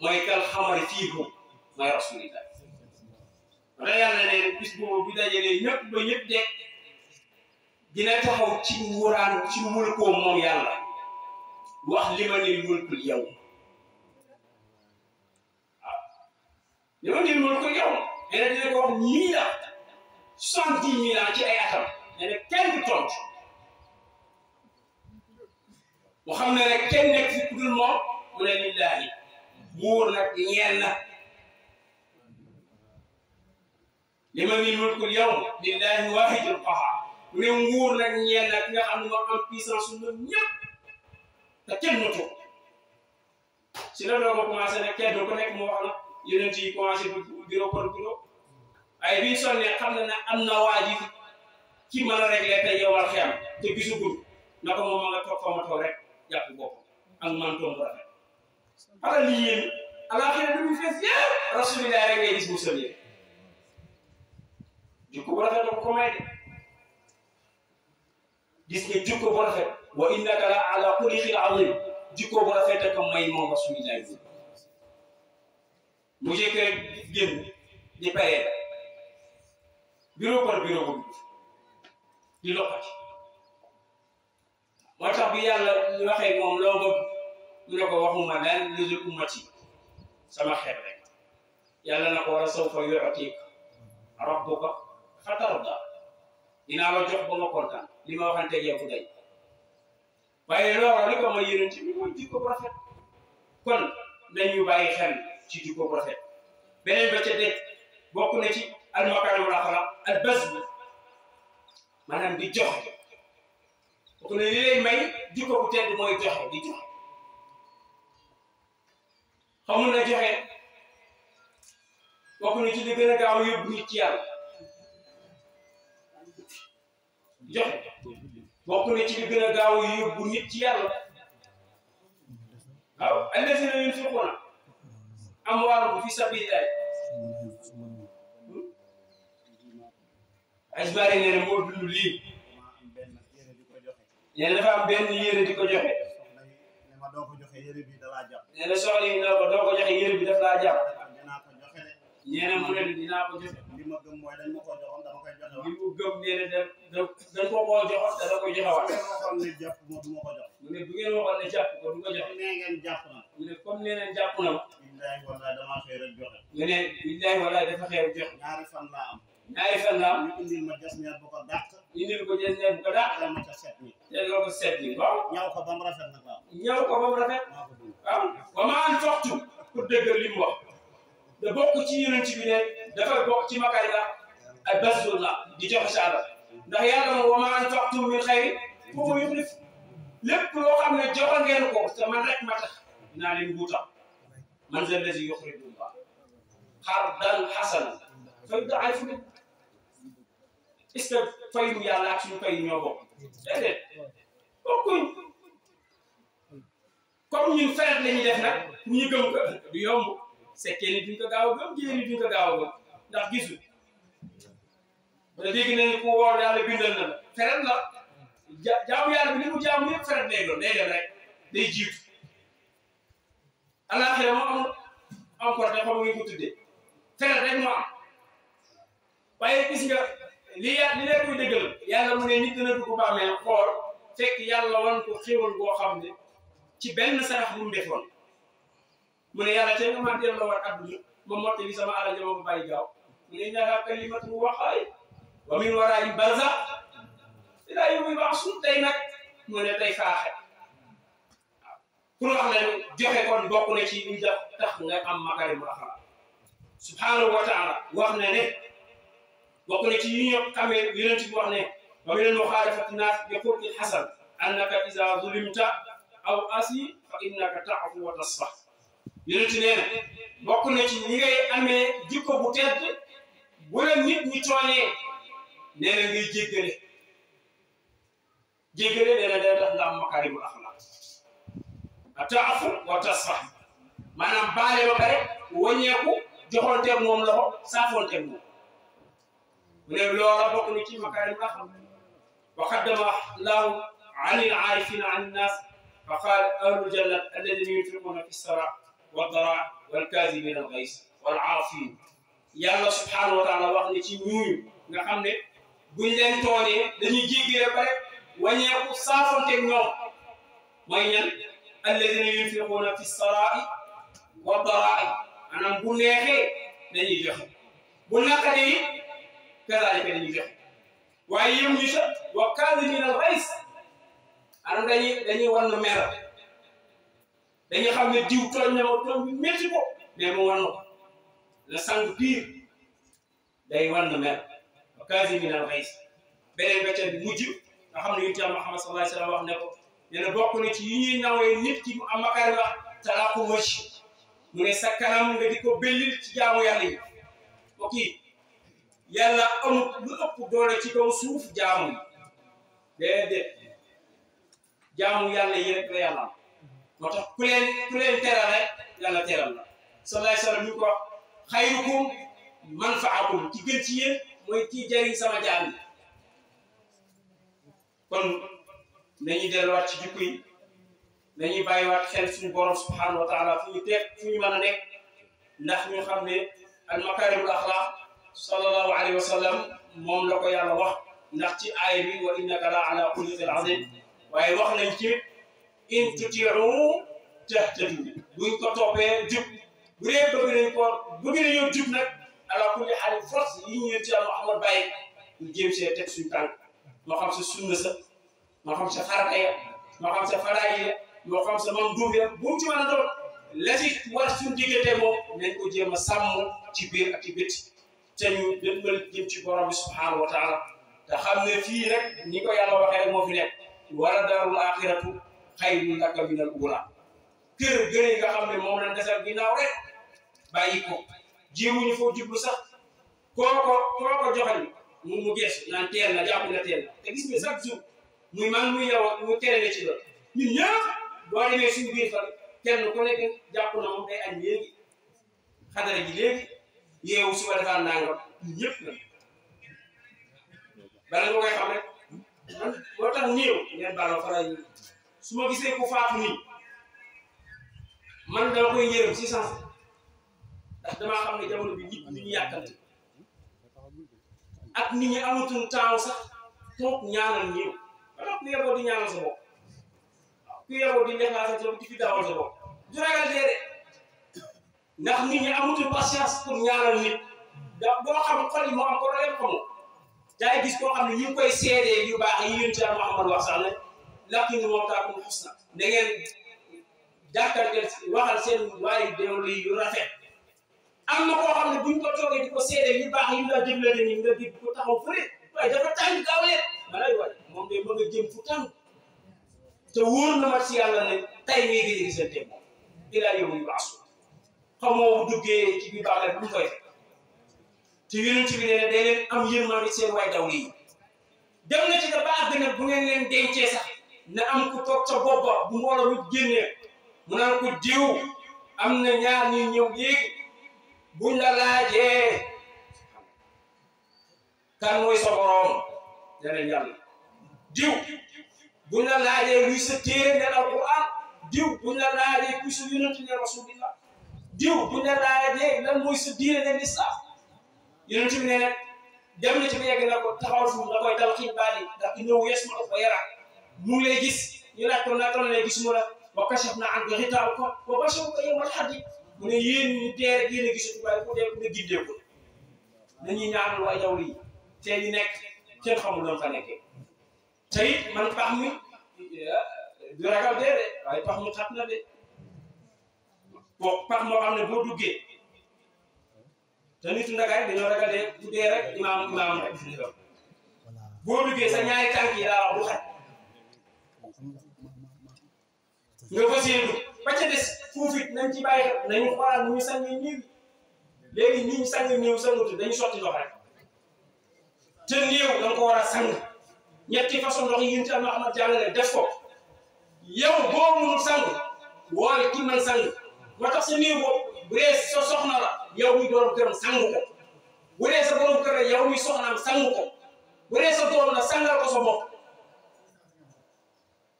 mooy kal xamari fiikum mooy rasulillah wala yàlla ne bis boobu bi dajalee ñëpp ba ñëpp de dina taxaw ci wuraan ci mulkoom moom yàlla wax li ma ne mulkul yow li ma ne mulkul yow nee na dina ko wax ñii la 70 000 ans ci ay atam nee na kenn du tontu mu xam ne rek kenn nekk fi ku dul moom mu ne lillahi buur nag ñeel na li ma ni mulkul yawm lillahi waahidul qahhaar mu ne nguur nag ñeel na ki nga xam ne moo am puissance su ñoom ñëpp te kenn motu si la doog a commencé nag kenn ku nekk moo wax na yonent yi commencé bureau par bureau waaye bi ñu sonnee xam na ne am na waa ji ki mën a réglé tey yowal xeam te gisugul na ko moom ma nga toog fa ma toog rek jàpp boppam ak mantoom bu rafet xanaa lii yéen alaxira du mu fees yëpp rasulillah rek ngay gis mu sël yéen jukko bu rafet ko may de gis nga jukko bu rafet wa innaka la ala xuluqin azim jukko bu rafet ak may moom rasulillah bi mu jëkk génn di payee bureau par bureau bu di loppati moo tax bi yàlla ñu waxee moom loo bëgg mu ne ko waxuma lan lëjël ummati sama xeet rek yàlla na ko war a sawfa yu'tika rabbuka fatarda dinaa la jox ba nga kontaan li ma waxante yow bu day waaye loolu li ko ma yéneen ci mooy jikko bu rafet kon nañu bàyyi xel ci jikko bu rafet beneen ba ca de bokk na ci al makaarimul axlaaq al bazl maanaam di joxe bokk na li lay may jikko bu tedd mooy joxe di joxe xamul na joxe bokk na ci li gën a gaaw yóbbu nit ci yàlla joxe bokk na ci li gën a gaaw yóbbu nit ci yàlla waaw allazina yunfiquna amwaalahum fi sabilillah Ajbari nee na moo dund lii nee na dafa am benn yére di ko joxe nee na soxla yi noo ko doo ko joxe yére bi daf laa jàpp nee na mu ne dinaa ko joxe li mu gëm nee na dañ ko koo joxoon dana ko joxewaat mu ne bu ngeen waxoon ne jàpp ko du ko joxe mu ne comme nee na jàpp na ma mu ne billahi wallahi dafa xeer joxe ñaari fan la am ñu indil ko jasneer bu ko dàq tegal ko 7000 waaw ñaw ko ba mu rafet waaw wa maa anfaqtum pour dëggal li mu wax da bokk ci yonent bi ne dafa bokk ci makaari la al bazl la di joxe sa alal ndax yàlla moom wa maa anfaqtum min xayrin fa huwa yuxlif lépp loo xam ne joxe ngeen ko te man rek ma tax dinaa leen wuutal man za allazi yuxridu llah qardan hasanan fa yudaa'ifu est-ce que fayum yàlla ak suñu fay ñoo bokk déedéet bokkuñ comme ñun feret la ñuy def nag ñu gëm ko du yomb sekkee ni duñ ko gaaw a gëm jigéen ni duñ ko gaaw a gëm ndax gisul da dégg nañu ku woor yàlla bindal na la feret la jaamu yàlla bi li mu jaamu yëpp feret lay doon day dem rek day jiitu alaxira moo amul emporté xam nga ko tuddee feret rek moo am waaye gis nga li leen koy dëggal yàlla mu ne nit dina dugg bàmmeel xool fekk yàlla wan ko xéwal boo xam ne ci benn sarax bu mu defoon mu ne yàlla tey nga ma delloo war adduna ma mottali sama alal jama ba bàyyi gaaw mu ne ñaata kalimatu waqaay wa min waraa'ihim barzakh ilaa yawmi yub'asuun tey nag mu ne tey faaxe pour wax ne joxe kon bokk na ci ñu def tax nga am makaarimul axlaaq subhaanahu wa taala wax na ne bokk na ci yi ñu xamee yonent bi wax ne wa min al-muxaalafati naas bi xulqin hasan annaka izaa zulimta aw asi fa innaka ta'fu wa tasfah yonent nee na bokk na ci ñi ngay amee jikko bu tedd bu la nit ñi tooñee nee na ngay jéggale nee na day tax nga am makaarimul axlaaq ta'fu wa tasfah maanaam baale ba pare wàññeeku joxonteeg moom loxo saafoonteeg moom mu ne loola bokk na ci makaarimul axlaaq wa qaddama llaahu anil aarifiina anin naas fa qaala ahlul jannati allaziina yunfiquuna fi sarraa wa daraa wal kaazimiina al gayz wal aafiina yàlla subhaanahu wa taala wax ne ci ñuuñu nga xam ne buñ leen tooñee dañuy jéggee bare wàññeeku saafonteeg ñoom mooy ñan allaziina yunfiquuna fi sarraa wa daraa maanaam bu neexee dañuy joxe bu naqaree kazaalika dañuy joxe waaye yëm ñu sa wa kaazimiina al gayz maanaam dañuy wan na mer dañuy xam ne diw tooñ na ma tooñ bi métti ko mais mu wan ko la sang pire day wan na mer wa kaazimiina al gayz beneen bëccëg bi mujj nga xam ne yonent Yàlla Muhammad sallallahu alayhi wa sallam wax ne ko nee na bokk na ci yi ñuy nawee nit ki mu am makaarim talaaqu wajh mu ne sa kanam nga di ko bellil ci jaamu yàlla yi ok yàlla amul lu ëpp doole ci kaw suuf jaamu yi déedéet jaamu yàlla yi rek la yàlla am moo tax ku leen teral rek yàlla teral la sallallahu alayhi wa sallam ñu ko wax xayrukum manfa'akum ki gën ci yéen mooy kii jariñ sama jaam yi kon nañuy delluwaat ci jikko yi nañuy bàyyiwaat xel suñu borom subhanahu wa taala fu ñu mën a nekk ndax ñu xam ne al makaarimul axlaaq sallallahu alayhi wa sallam moom la ko yàlla wax ndax ci aaya bi wa innaka la ala xuluqin azim waaye wax nañ ci in tuti'u tahtadu buñ ko toppee jub bu dee bëgg nañ ko bëgg nañoo jub nag ala kulli xaal force yi ñu ci Yàlla Muhammad bàyyi ñu jéem see teg suñu tànk moo xam sa sunna sa moo xam sa farata ya moo xam sa faraay ya moo xam sa mam duub ya bu mu ci mën a doon la ci war suñu diggante moom nañ ko jéem a sàmm ci biir ak ci bitti te ñu dëgmal jëm ci borom bi subhaanahu wa taala te xam ne fii rek ni ko yàlla waxee rek moo fi nekk wala daarul axiratu xayrun laka minal uulaa kër gën nga xam ne moom lañ desal ginnaaw rek bàyyi ko jéemuñu foo jublu sax koo ko joxañ mu gees naan teel na jàpp na teel na te gis nga chaque jour muy man muy yow muy keneen ci loolu ñun ñëpp boo demee suñu biir fan kenn ku nekk jàpp na moom day añ léegi xadara ji léegi yeewu suba defaan nangam ñun ñëpp la bala nga koy xam rek man moo tax néew ngeen baal faral yi su ma gisee ku faatu nii man dama koy yërëm si sens ndax damaa xam ne jamono bi nit ñi ñu yàkkamte ak nit ñi amatul temps sax toog ñaanal néew wala ku yeboo di ñaanal sa bopp ku yeboo di lexlaasa sa bopp di fi dawal sa bopp du ragal dee de ndax nit ñi amatul patience pour ñaanal nit da boo xam xol yi moo am problème xamu daay gis koo xam ne ñu ngi koy seedee yu baax yi yonent Yàlla Muhammad wax sax ne laqinu mawtaakum husna da ngeen jàkkaarloo waxal seen waaye déwlu yu rafet am na koo xam ne buñ ko toogee di ko seedee yu baax yi ñu la jëflante ni nga dig ko taxaw fële waaye dafa tàng gaaw leen balay waay moom day bëgg a jëm fu tàng te wóor na ma ci yàlla ne tey ngay gëj a gisante moom ilaa yow yu baax xamoo bu duggee ci biir baax bu mu koy fekk te yonent bi nee na day leen am yërmande seen waay daw yi dem na ci da baax gën a bu ngeen leen dencee sax na am ku toog ca bopp ba bu mbooloo mi génnee mu naan ko diw am na ñaar ñuy ñëw léegi buñ la laajee kan mooy sa borom danañ yàlla diw buñ la laajee luy sa téere ne alquran diw buñ la laajee kuy sa yonent ne rasulillah diw buñ la laajee lan mooy sa diine ne l'islam yonent bi ne dem na ci ba yegg na ko taxawal fu nga koy dal xibaar yi ndax ñëw yes ma ko yara mu ngi lay gis ñu laaj ko naka la lay gis mu la wa kashafna anka ghitaa'aka wa basharaka yawmal hadid mu ne yéen ñu dee rek yéen a gisatu waaye ku dee ku ne gindeeku nañuy ñaanal waa jaww yi te ñu nekk kenn xamul doon fa nekkee te it man pax mi du ragal dee de waaye pax mi xat na de boo pax moo xam ne boo duggee te nitu ndagaay dañoo ragal dee bu dee rek imaam rek boo duggee sa ñaari tànk yi laa wax bu xaj nga fas yéene ba ca des foofu it nañ ci bàyyi nañu xoolal nu ñu sànni néew léegi ñi ñu sànni néew sànnutu dañu sotti ndox rek te néew da nga ko war a sang ñetti façon ndox yi yéen ci am na xam jàngale def ko yow boo mënul sang woole ki man sang moo tax sa néew boobu bu dee sa soxna la yow mi doon këram sang ko bu dee sa borom kër la yow mi soxnaam sang ko bu dee sa doom la sangal ko sa bopp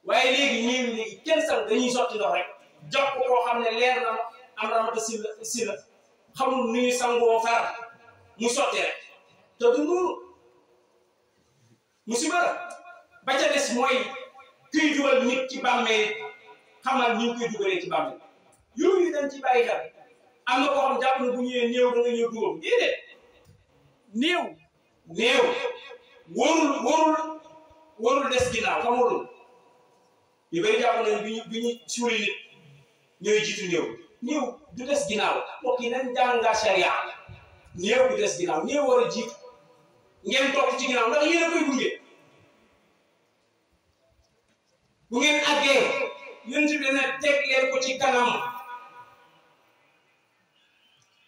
waaye léegi néew léegi kenn sang dañuy sotti ndox rek jox ko koo xam ne leer na am ramata si la xamul nu ñuy sangoo far mu sotti rek te du noonu musiba la ba ca des mooy kuy dugal nit ci bàmmeel xamal ñu ngi koy dugalee ci bàmmeel yooyu dañ ci bàyyi xel am na koo xam jàpp na bu ñëwee néew da nga ñëw dugal déedéet néew warul des ginnaaw xamulul ñu bëri jàpp nañ bi ñu suuli nit ñooy jiitu néew du des ginnaaw mbokk yi nañ jàngaa sharia néew du des ginnaaw néew war a jiitu ngeen toog ci ginnaaw ndax yéen a koy gunge bu ngeen àggee yonent bi dana teg leen ko ci kanam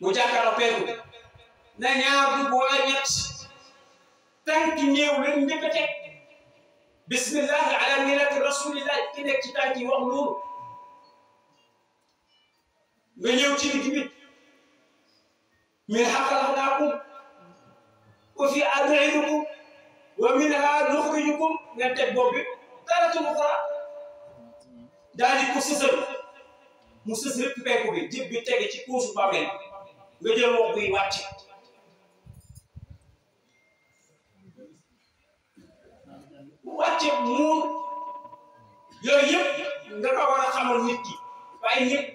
mu jàkkaarloo penku na ñaar dugg wala ñett tànki néew leen njëkk a teg bismillahi ala millati rasulillah ki nekk ci tànk yi wax loolu nga ñëw ci digg bi minhaa xalaqnaakum wa fiihaa nu'iidukum wa minhaa nuxrijukum nga teg bopp bi taaratan uxraa daal di ko sësal mu sës rek penku bi jëb bi tege ci kuusu bàmmeel nga jël wax buy wàcc wàcce muur yooyu yëpp nga ko war a xamal nit ki waaye nit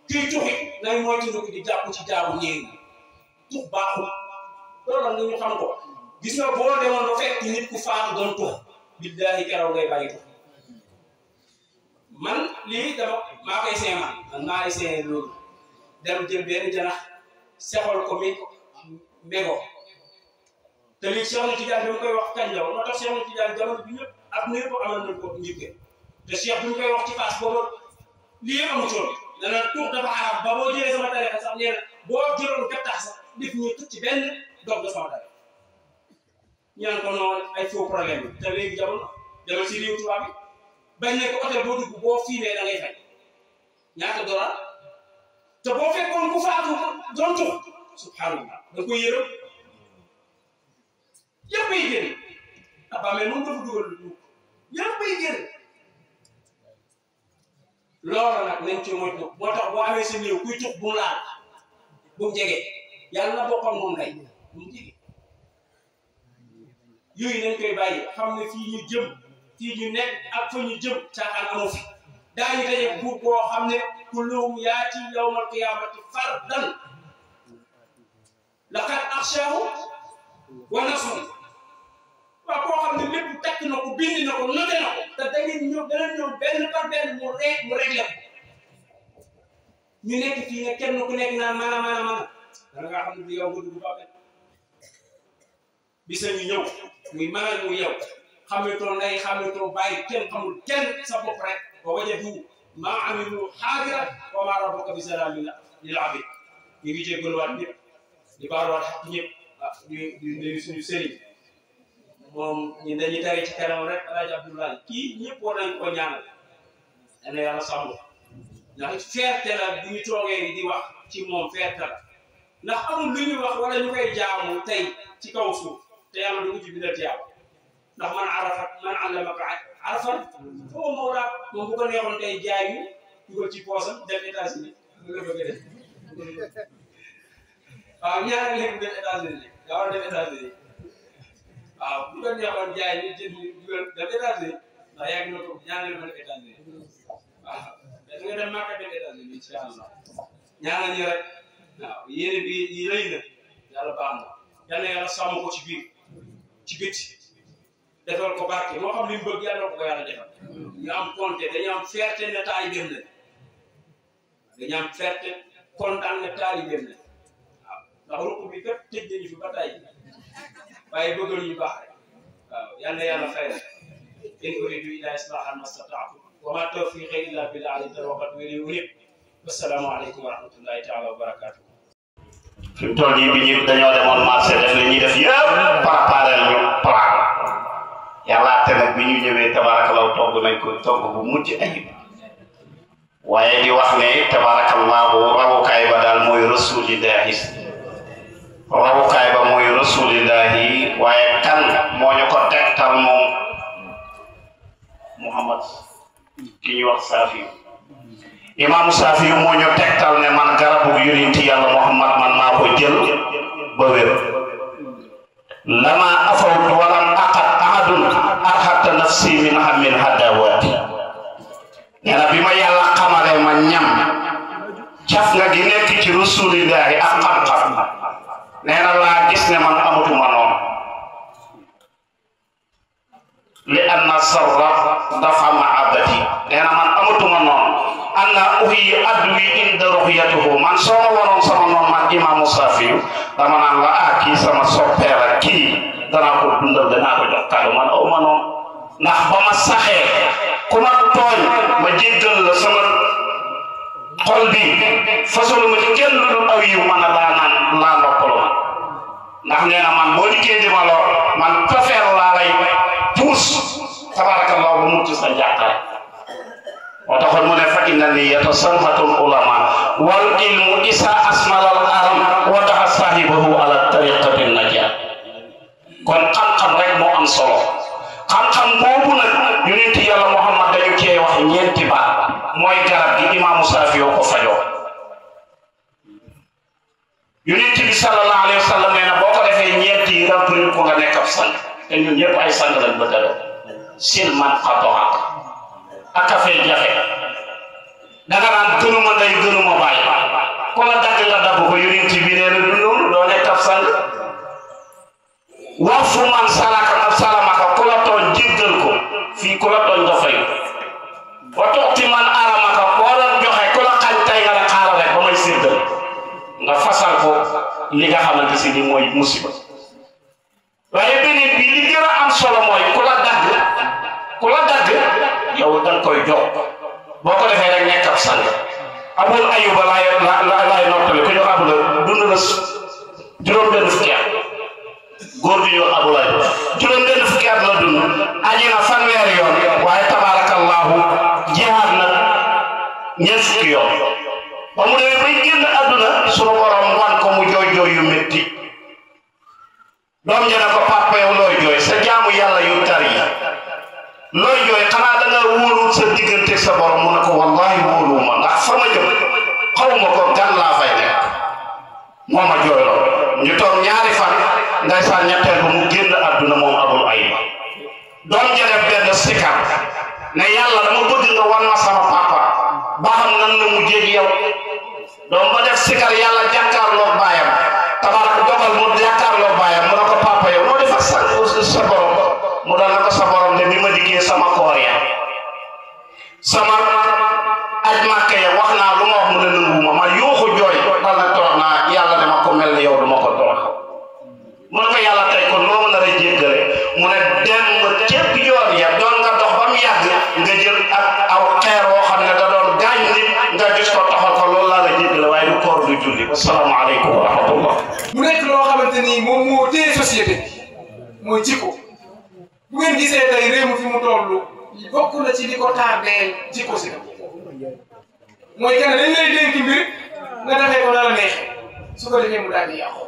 kii tuxi nay moytu di jàpp ci jaamu néew tux baaxul loolu nga ñu xam ko gis nga boo demoon ba fekk nit ku faatu doon tux billahi keroog ngay bàyyi tux man lii dama maa koy essayé man maa essayé loolu dem jël benn janax sexol ko mégo te lii Cheikh na Tidiane bi mu koy wax kañ la moo tax Cheikh na Tidiane jamono bi ñëpp ak ñëpp amal nañ ko njëkkee te Cheikh bi mu koy wax ci Fass boobu lii yëpp amu coon dana tuux dafa xaraam ba boo jëlee sama tarixa sax nee na boo jëloon gattax sax def ñu tut ci benn dog nga sama tarixa ñu naan ko noonu ay faux problème te léegi jamono demal si réew tubaab bi bañ ne ko hôtel boo dugg boo fiimee da ngay fay ñaata dollar te boo fekkoon ku faatu doon tux subhanallah da koy yërëm yëpp ay génn ah mais moom dafa dugal lu yëpp ay génn loolu nag nañ ci moytu moo tax boo amee sa néew kuy tux bu mu laal bu mu jege yàlla na bokkam moom lay bu mu jege yooyu nañ koy bàyyi xam ne fii ñu jëm fii ñu nekk ak fa ñu jëm caaxaan amu fi daañu daje buur boo xam ne kulluhum yaati yawmal qiyaamati fardan laqad axshaahu wa nasu waaw koo xam ne lépp takk na ko bind na ko noté na ko te da ngeen ñëw dana ñëw benn par benn mu réglé ko ñu nekk fii nga kenn ku nekk naan maanaam dana nga xam ne du yow nga dugg ba benn bisa ñu ñëw muy magal muy yow xametoo nday xametoo bàyyi kenn xamul kenn sa bopp rek wa wajadu maa amilu xaadira wa maa rabbuka bi zallaamin lil abiid ñu ngi jéggaluwaat ñëpp di baaluwaat xaq ñëpp di nuyu suñu sëriñ moom ñu dañuy tari ci kanam rek El Hadj Abdoulaye kii ñëpp war nañ ko ñaanal dana yàlla sàmm ndax fierté la bu ñu toogee di wax ci moom fierté la ndax amul lu ñuy wax wala ñu koy jaamu tey ci kaw suuf te yàlla du ko ci bindal ci yàlla ndax man allamaka arfan foo mawlaa moom bu ko neexoon tey jaay ñu dugal ci poosam dem États-Unis lu la bëgg a def waaw ñaari léegi dem États-Unis nga war a dem États-Unis waaw bu ko neexoon jaay ñu jënd dugal dem États-Unis ndax yàgg na ko ñaanal ma dem États-Unis waaw da nga dem Makka dem États-Unis incha allah ñaanal ñu rek waaw yéene bi yi rëy na yàlla baax na yal na yàlla sàmm ko ci biir ci biti defal ko barke moo xam li mu bëgg yàlla ko yàlla defal ñu am compté dañu am fierté ne taalibeem la dañu am fierté kontaan ne taalibeem la waaw ndax ruq bi kat tëj nañu fi ba tey waaye bëggal ñu baax rek waaw yal na yàlla fay rek in uridu illa islahan mastata'tu wa ma tawfiqi illa billah alayhi tawakkaltu wa ilayhi unib wassalaamu aleykum wa rahmatullahi taala wa barakatuh fi mu toll nii bi ñu dañoo demoon marché def li ñuy def yëpp préparé ñu plan yàlla te nag bi ñu ñëwee tabaarakallaahu togg nañ ko togg bu mucc ayib waaye di wax ne tabaarakallaahu rawukaay ba daal mooy rasulillahi rawukaay ba mooy rasulillahi waaye kan moo ñu ko tegtal moom Muhammad ki ñuy wax Saafi imaamu Saafi moo ñu tegtal ne man garabu yonenti yàlla Muhammad man maa ko jël ba wér lama afawtu walam aqat ahadun arhata nafsi min hammin hadawaati nee na bi ma yàlla xamalee ma ñam caf nga gi nekk ci rasulillahi ak xam-xam nee na laa gis ne man amatuma noonu li anna sarra dafa ma abati nee na man amatuma noonu anna uhi adwi inda ruhiyatuhu man soo ma waroon sama noonu man imaamu Saafiyu dama naan la kii sama soppeera kii danaa ko dundal danaa ko jox kàddu man aw ma noonu ndax ba ma saxee ku ma tooñ ma jéggal la sama xol bi façon ma ci kenn lu dul aw yiw man laa noppalu ma ndax nee na man boo dikkee di ma lor man tofeer laa lay puus tabarakallahu ba mucc sa njàqare moo taxoon mu ne fa inna niyata sanhatul ulama wal ilmu isa asmalal aram wa daxa sahibahu ala tariqati najat kon xam-xam rek moo am solo xam-xam boobu nag yonent yàlla Muhammad dañu cee wax ñeenti baat mooy garab gi imaamu Saafi yoo ko fajoo yonent bi sallallahu alayhi wa sallam nee na boo ko defee ñeenti yi remplir ko nga nekk ab sang te ñun ñëpp ay sang lañ ba daloo sil man xatoxak ak affaire jafe danga naan gënuma ndey gënuma baay ku la dagg nga dagg ko yonent bi nee na du noonu doo nekk ab sang wax fu man salamaka ku la tooñ jéggal ko fii ku la tooñ nga fay ba toogti man aramaka koo doon joxe ku la xañ tey nga ne xaaral rek ba may séddal nga fasal ko li nga xamante si ni mooy musiba waaye beneen bi li gën a am solo mooy ku la dagg yow danga koy jox boo ko defee rek nekk ab sang Abul Ayuba laay nottali ku ñu Abul dund na juróom-benn fukki at góor gi ñu Abul Ayuba juróom-benn fukki at la dund aji na fanweeri yoon waaye tabarakallahu jihaad na ñeent fukki yoon ba mu demee bay génn àdduna sunu borom wan ko mu jooy jooy yu métti doom ja ne ko papa yow looy jooy sa jaamu yàlla yu tar yi looy jooy xanaa da nga wóorul sa diggante sa borom mu ne ko wallahi wóoruma ndax fa ma jëm xawma ko gan laa fay nekk moo ma jooyloo ñu toog ñaari fan ndeysaan ñetteel ba mu génn àdduna moom Abul Ayuba doom ja def benn sikar ne yàlla dama bëgg nga wan ma sama papa ba xam nan la mu jéeg yow doom ba def sikar yàlla jàkkaarloo baayam tabarak dogal mu jàkkaarloo baayam mu ne ko papa yow noo defar sa borom mu dal na ko sa borom de bi ma diggee sama koor ya sama aj màkka ya wax naa lu ma wax mu ne nanguwuma ma yuuxu jooy dal na torox naa yàlla dama ko mel ni yow du ma ko torox mu ne ko yàlla tey kon loo mën a jéggale mu ne dem képp yoon ya doon nga dox ba mu yàgg nga jël ak aw xeer woo xam ne da doon gaañ nit nga gis ko taxal ko loolu laa la jéggale waaye du koor du julli asalaamaaleykum wa rahmatullah mu nekk loo xamante ni moom moo téye société mooy jikko bu ngeen gisee tey réew mi fi mu toll bokk na ci li ko tardeel jikko si mooy kenn dañ lay dénk mbir nga defee ko la neexee su ko defee mu daal di yàqu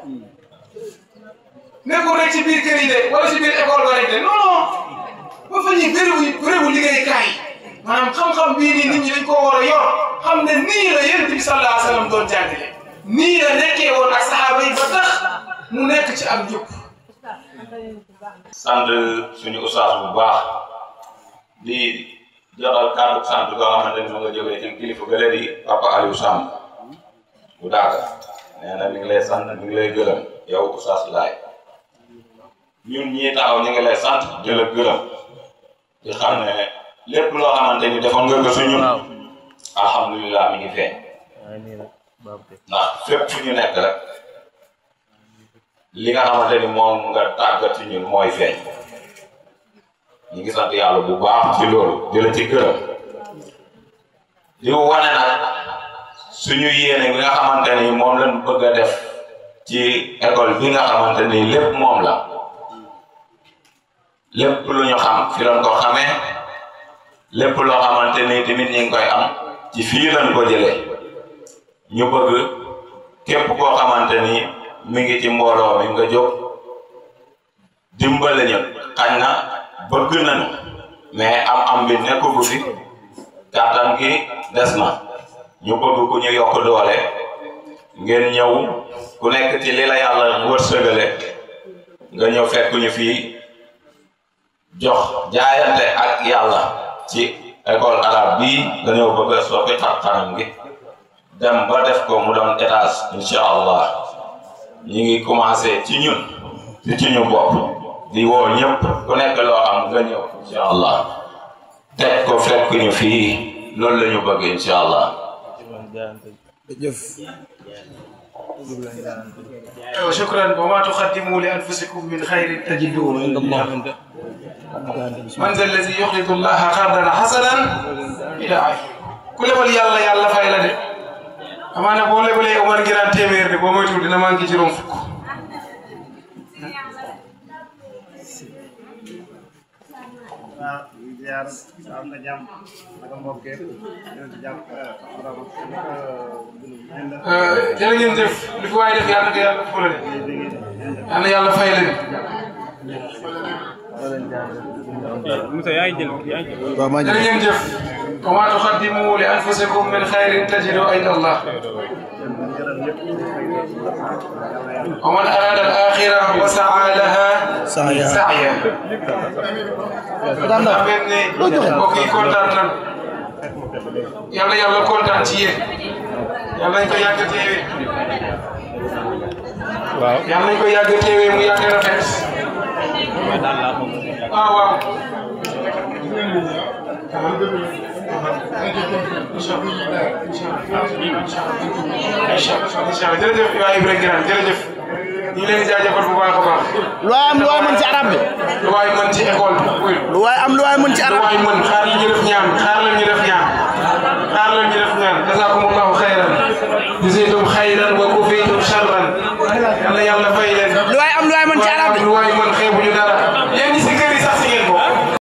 nekkul rek ci biir kër yi de wala ci biir école ba rek de non non ba fa ñuy bérébu liggéeykaay maanaam xam-xam bii nii nit ñi dañ koo war a yor xam ne nii la Yonent bi sallallahu alayhi wa sallam doon jàngale nii la nekkee woon ak saxaaba yi ba tax mu nekk ci am njub. sant suñu ustaas bu baax di jotal kàddu sant goo xamante ni mu nga jógee ci kilifa gële di Papa Aliou Samb bu daaga nee na mi ngi lay sant mi ngi lay gërëm yow ustaas laay ñun ñii taxaw ñu ngi lay sant di la gërëm di xam ne lépp loo xamante ni defoon nga ko suñu alhamdulilah mi ngi feeñ ndax fépp fu ñu nekk rek li nga xamante ni moom nga tàggat ci ñun mooy feeñ ñu ngi sant yàlla bu baax ci loolu di la ci gërëm di wane nag suñu yéene bi nga xamante ni moom lañ bëgg a def ci école bi nga xamante ni lépp moom la lépp lu ñu xam fi lañ ko xamee lépp loo xamante ni tamit ñi ngi koy am ci fii lañ ko jëlee ñu bëgg képp koo xamante ni mi ngi ci mbooloo mi nga jóg dimbale ñu xañ na bëgg nañu mais am bi nekkugu fi kàttan gi des na ñu bëgg ku ñu yokk doole ngeen ñëw ku nekk ci li la yàlla wërsëgale nga ñëw fekk ñu fii jox jaayante ak yàlla ci école arabe bii nga ñëw bëgg a soppi xar-xaram gi dem ba def ko mu doon étage incha allah ñu ngi commencé ci ñun ci ñu bopp di woo ñëpp ku nekk loo am nga ñëw incha allah teg ko fekk ñu fii loolu la ñu bëgg incha allah. شكرا وما تقدموا لانفسكم من خير تجدوه عند الله من ذا الذي يقرض الله قرضا حسنا الى اخره كل ولي يلا يلا فايلا دي امانه بوله بوله عمر غيران تيمير دي بو مويتو دينا مانكي جيروم فك ziar am na jàmm naka mbokk yi jërë ngeen jëf li fi waay def yàlla na ko yàlla fulale yàlla na yàlla fay leen jërë ngeen jëf wa maa tuqaddimu li anfusikum min xayrin tajidu inda Allah wa man arada al-axira wa sa'a laha sa'ya mbokk yi kontaan nañ yal na yàlla kontaan ci yéen yal nañ ko yàgg teewee waaw yal nañ ko yàgg teewee mu yàgg rafet waaw incha allah jërëjëf waaye Ibrahima jërëjëf ñu ngi leen di jaajëfal bu baax a baax. lu waay am lu waay mën ci arab bi. lu waay mën ci école bi. lu waay am lu waay mën ci arab. lu waay mën xaar leen ñu def ñaan xaar leen ñu def ñaan xaar leen ñu def ñaan jazakumullahu